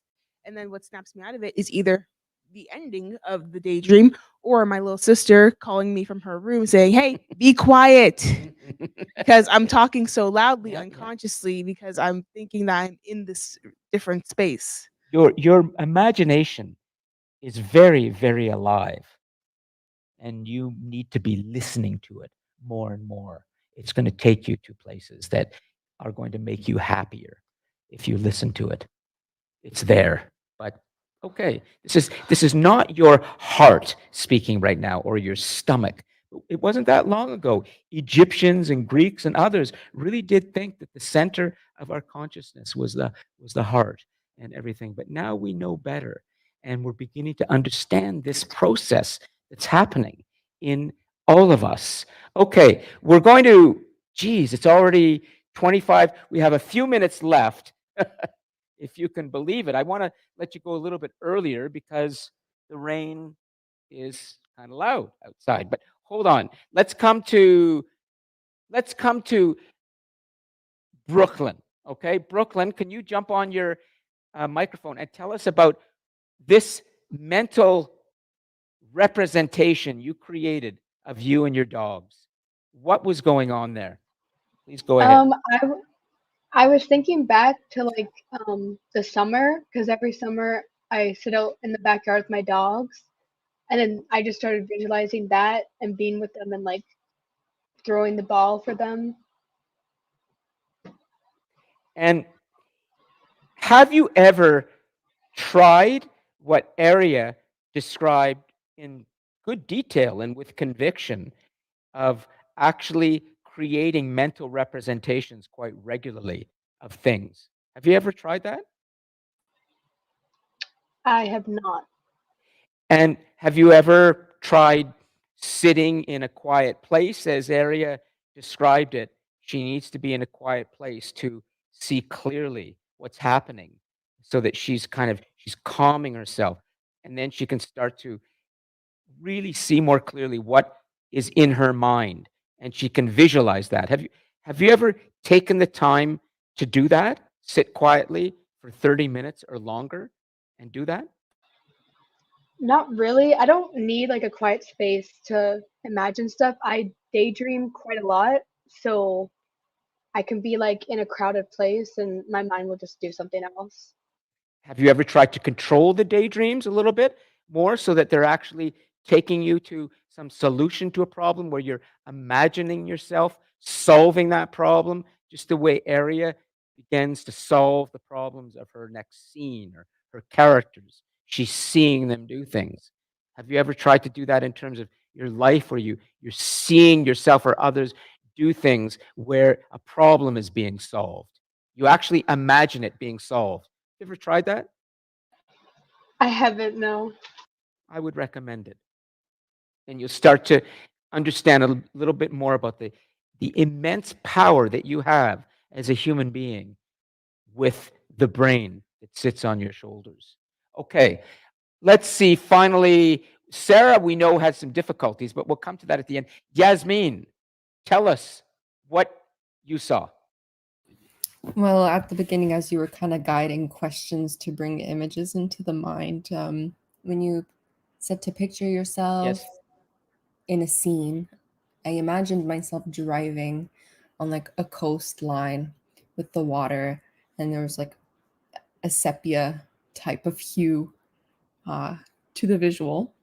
And then what snaps me out of it is either the ending of the daydream or my little sister calling me from her room saying, "Hey, be quiet." Because I'm talking so loudly Yeah, yeah. unconsciously because I'm thinking that I'm in this different space. Your imagination is very, very alive, and you need to be listening to it more and more. It's going to take you to places that are going to make you happier if you listen to it. It's there. But okay, this is not your heart speaking right now or your stomach. It wasn't that long ago. Egyptians and Greeks and others really did think that the center of our consciousness was the heart and everything. But now we know better, and we're beginning to understand this process that's happening in all of us. Okay, we're going to, geez, it's already 25. We have a few minutes left. If you can believe it. I want to let you go a little bit earlier because the rain is kind of loud outside. But hold on. Let's come to Brooklyn. Okay, Brooklyn, can you jump on your microphone and tell us about this mental representation you created of you and your dogs? What was going on there? Please go ahead. I was thinking back to like the summer because every summer I sit out in the backyard with my dogs, and then I just started visualizing that and being with them and like throwing the ball for them. And have you ever tried what Arya described in good detail and with conviction of actually creating mental representations quite regularly of things? Have you ever tried that? I have not. And have you ever tried sitting in a quiet place, as Arya described it? She needs to be in a quiet place to see clearly what's happening so that she's calming herself, and then she can start to really see more clearly what is in her mind, and she can visualize that. Have you ever taken the time to do that? Sit quietly for 30 minutes or longer and do that? Not really. I don't need like a quiet space to imagine stuff. I daydream quite a lot, so I can be like in a crowded place and my mind will just do something else. Have you ever tried to control the daydreams a little bit more so that they're actually taking you to some solution to a problem where you're imagining yourself solving that problem, just the way Arya begins to solve the problems of her next scene or her characters? She's seeing them do things. Have you ever tried to do that in terms of your life where you're seeing yourself or others do things where a problem is being solved? You actually imagine it being solved. You ever tried that? I haven't, no. I would recommend it. And you'll start to understand a little bit more about the immense power that you have as a human being with the brain that sits on your shoulders. Okay, let's see. Finally, Sarah, we know has some difficulties, but we'll come to that at the end. Yasmin, tell us what you saw. Well, at the beginning, as you were kind of guiding questions to bring images into the mind, when you said to picture yourself Yes. in a scene, I imagined myself driving on like a coastline with the water, and there was like a sepia type of hue to the visual.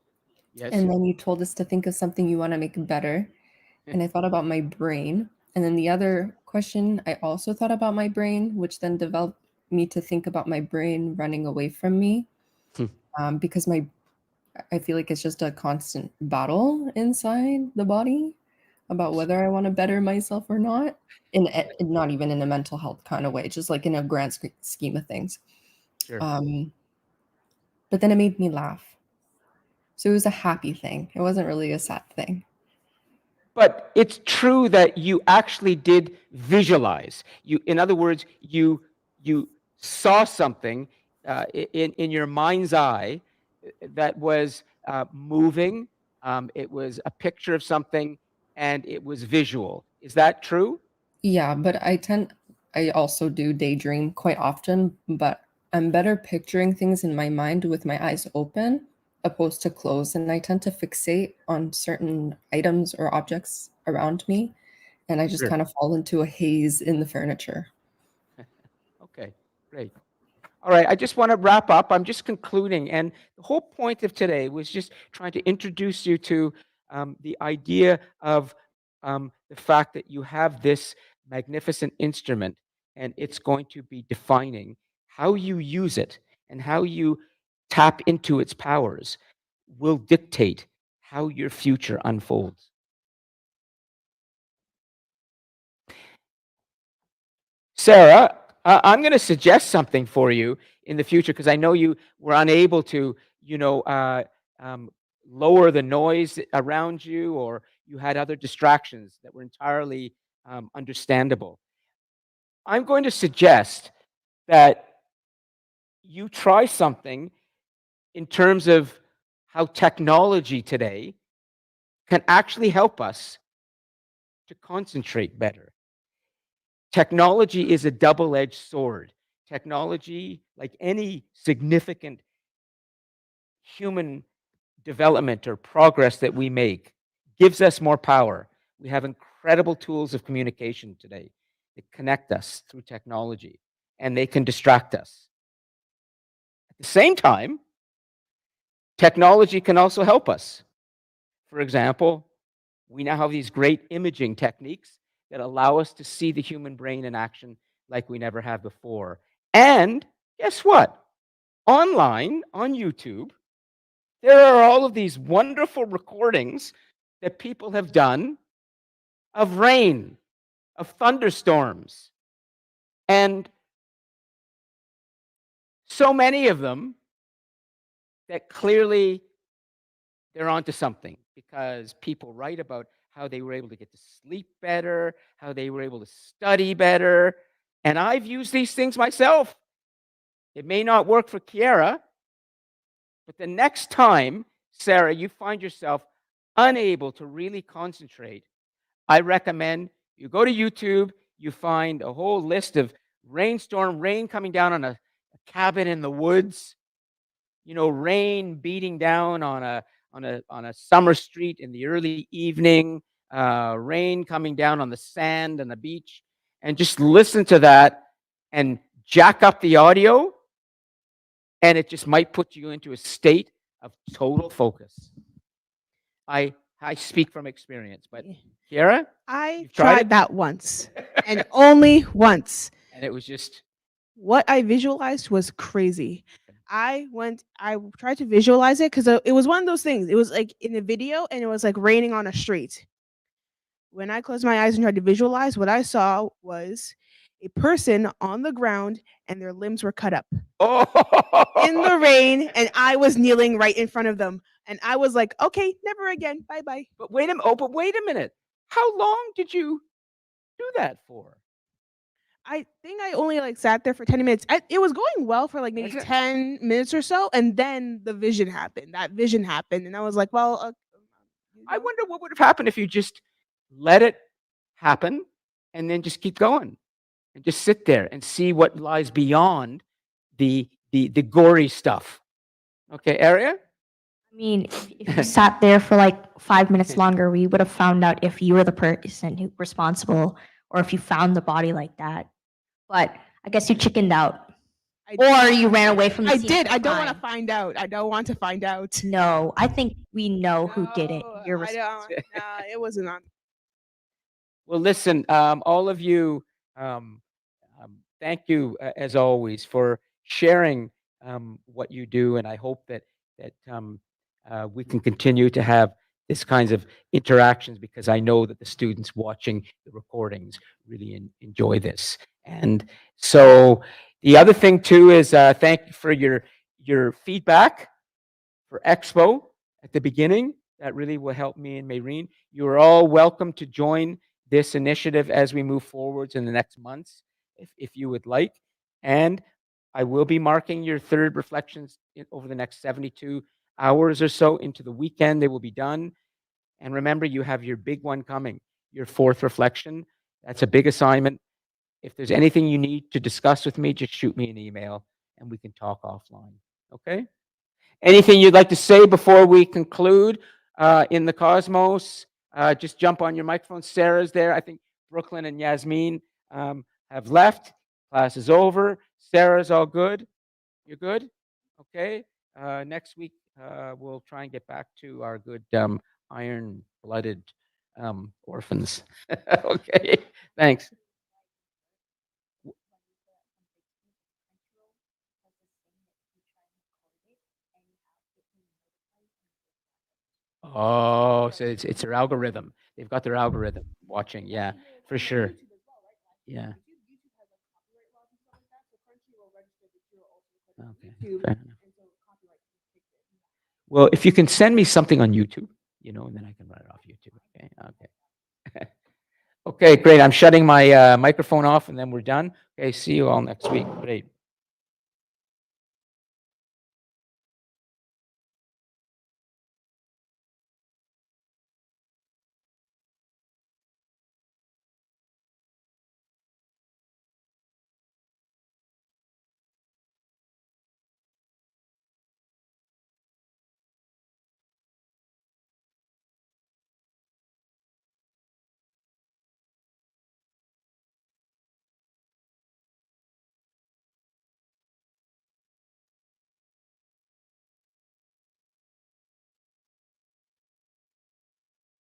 Yes. And then you told us to think of something you want to make better. And I thought about my brain. And then the other question, I also thought about my brain, which then developed me to think about my brain running away from me, because I feel like it's just a constant battle inside the body about whether I want to better myself or not. Not even in a mental health kind of way, just like in a grand scheme of things. Sure. But then it made me laugh. So it was a happy thing. It wasn't really a sad thing. But it's true that you actually did visualize. In other words, you saw something in your mind's eye that was moving. It was a picture of something, and it was visual. Is that true? Yeah, but I also do daydream quite often, but I'm better picturing things in my mind with my eyes open opposed to closed. And I tend to fixate on certain items or objects around me, and I just Sure. kind of fall into a haze in the furniture. Okay, great. All right, I just want to wrap up. I'm just concluding. And the whole point of today was just trying to introduce you to the idea of the fact that you have this magnificent instrument, and it's going to be defining how you use it and how you tap into its powers will dictate how your future unfolds. Sarah, I'm going to suggest something for you in the future because I know you were unable to, you know, um, lower the noise around you, or you had other distractions that were entirely understandable. I'm going to suggest that you try something in terms of how technology today can actually help us to concentrate better. Technology is a double-edged sword. Technology, like any significant human development or progress that we make, gives us more power. We have incredible tools of communication today that connect us through technology, and they can distract us. At the same time, technology can also help us. For example, we now have these great imaging techniques that allow us to see the human brain in action like we never have before. And guess what? Online on YouTube, there are all of these wonderful recordings that people have done of rain, of thunderstorms, and so many of them that clearly they're onto something, because people write about how they were able to get to sleep better, how they were able to study better. And I've used these things myself. It may not work for Kiara, but the next time, Sarah, you find yourself unable to really concentrate, I recommend you go to YouTube, you find a whole list of rain coming down on a cabin in the woods, you know, rain beating down on a summer street in the early evening, rain coming down on the sand and the beach, and just listen to that and jack up the audio, and it just might put you into a state of total focus. I speak from experience, but Kiara, I you've tried tried it? that once and only once. And it was just What I visualized was crazy. I tried to visualize it because it was one of those things. It was like in a video and it was like raining on a street. When I closed my eyes and tried to visualize, what I saw was a person on the ground and their limbs were cut up in the rain, and I was kneeling right in front of them. And I was like, okay, never again. Bye bye. But wait a minute. How long did you do that for? I think I only like sat there for 10 minutes. It was going well for like maybe Was it? 10 minutes or so. And then the vision happened. That vision happened. And I was like, well, I wonder what would have happened if you just let it happen and then just keep going and just sit there and see what lies beyond the gory stuff. Okay, Aria? I mean, if you sat there for like 5 minutes longer, we would have found out if you were the person who responsible or if you found the body like that. But I guess you chickened out. Or you ran away from the I scene did. of I don't want to crime. find out. I don't want to find out. No, I think we know who did it. No, You're I responsible. don't. Nah, it wasn't on. Well, listen, all of you, thank you as always for sharing what you do, and I hope that we can continue to have this kinds of interactions, because I know that the students watching the recordings really enjoy this. And so the other thing too is thank you for your feedback for Expo at the beginning. That really will help me and Maureen. You are all welcome to join this initiative as we move forwards in the next months, if you would like. And I will be marking your third reflections over the next 72 hours or so into the weekend. They will be done. And remember, you have your big one coming, your fourth reflection. That's a big assignment. If there's anything you need to discuss with me, just shoot me an email and we can talk offline. Okay? Anything you'd like to say before we conclude in the cosmos? Just jump on your microphone. Sarah's there. I think Brooklyn and Yasmin have left. Class is over. Sarah's all good. You're good? Okay. Next week, we'll try and get back to our good iron-blooded orphans. Okay. Thanks. Oh, so it's their algorithm. They've got their algorithm watching. Yeah, for sure. Yeah. Okay. Fair enough. Well, if you can send me something on YouTube, and then I can run it off YouTube. Okay. Okay. Okay, great. I'm shutting my microphone off and then we're done. Okay, see you all next week. Great.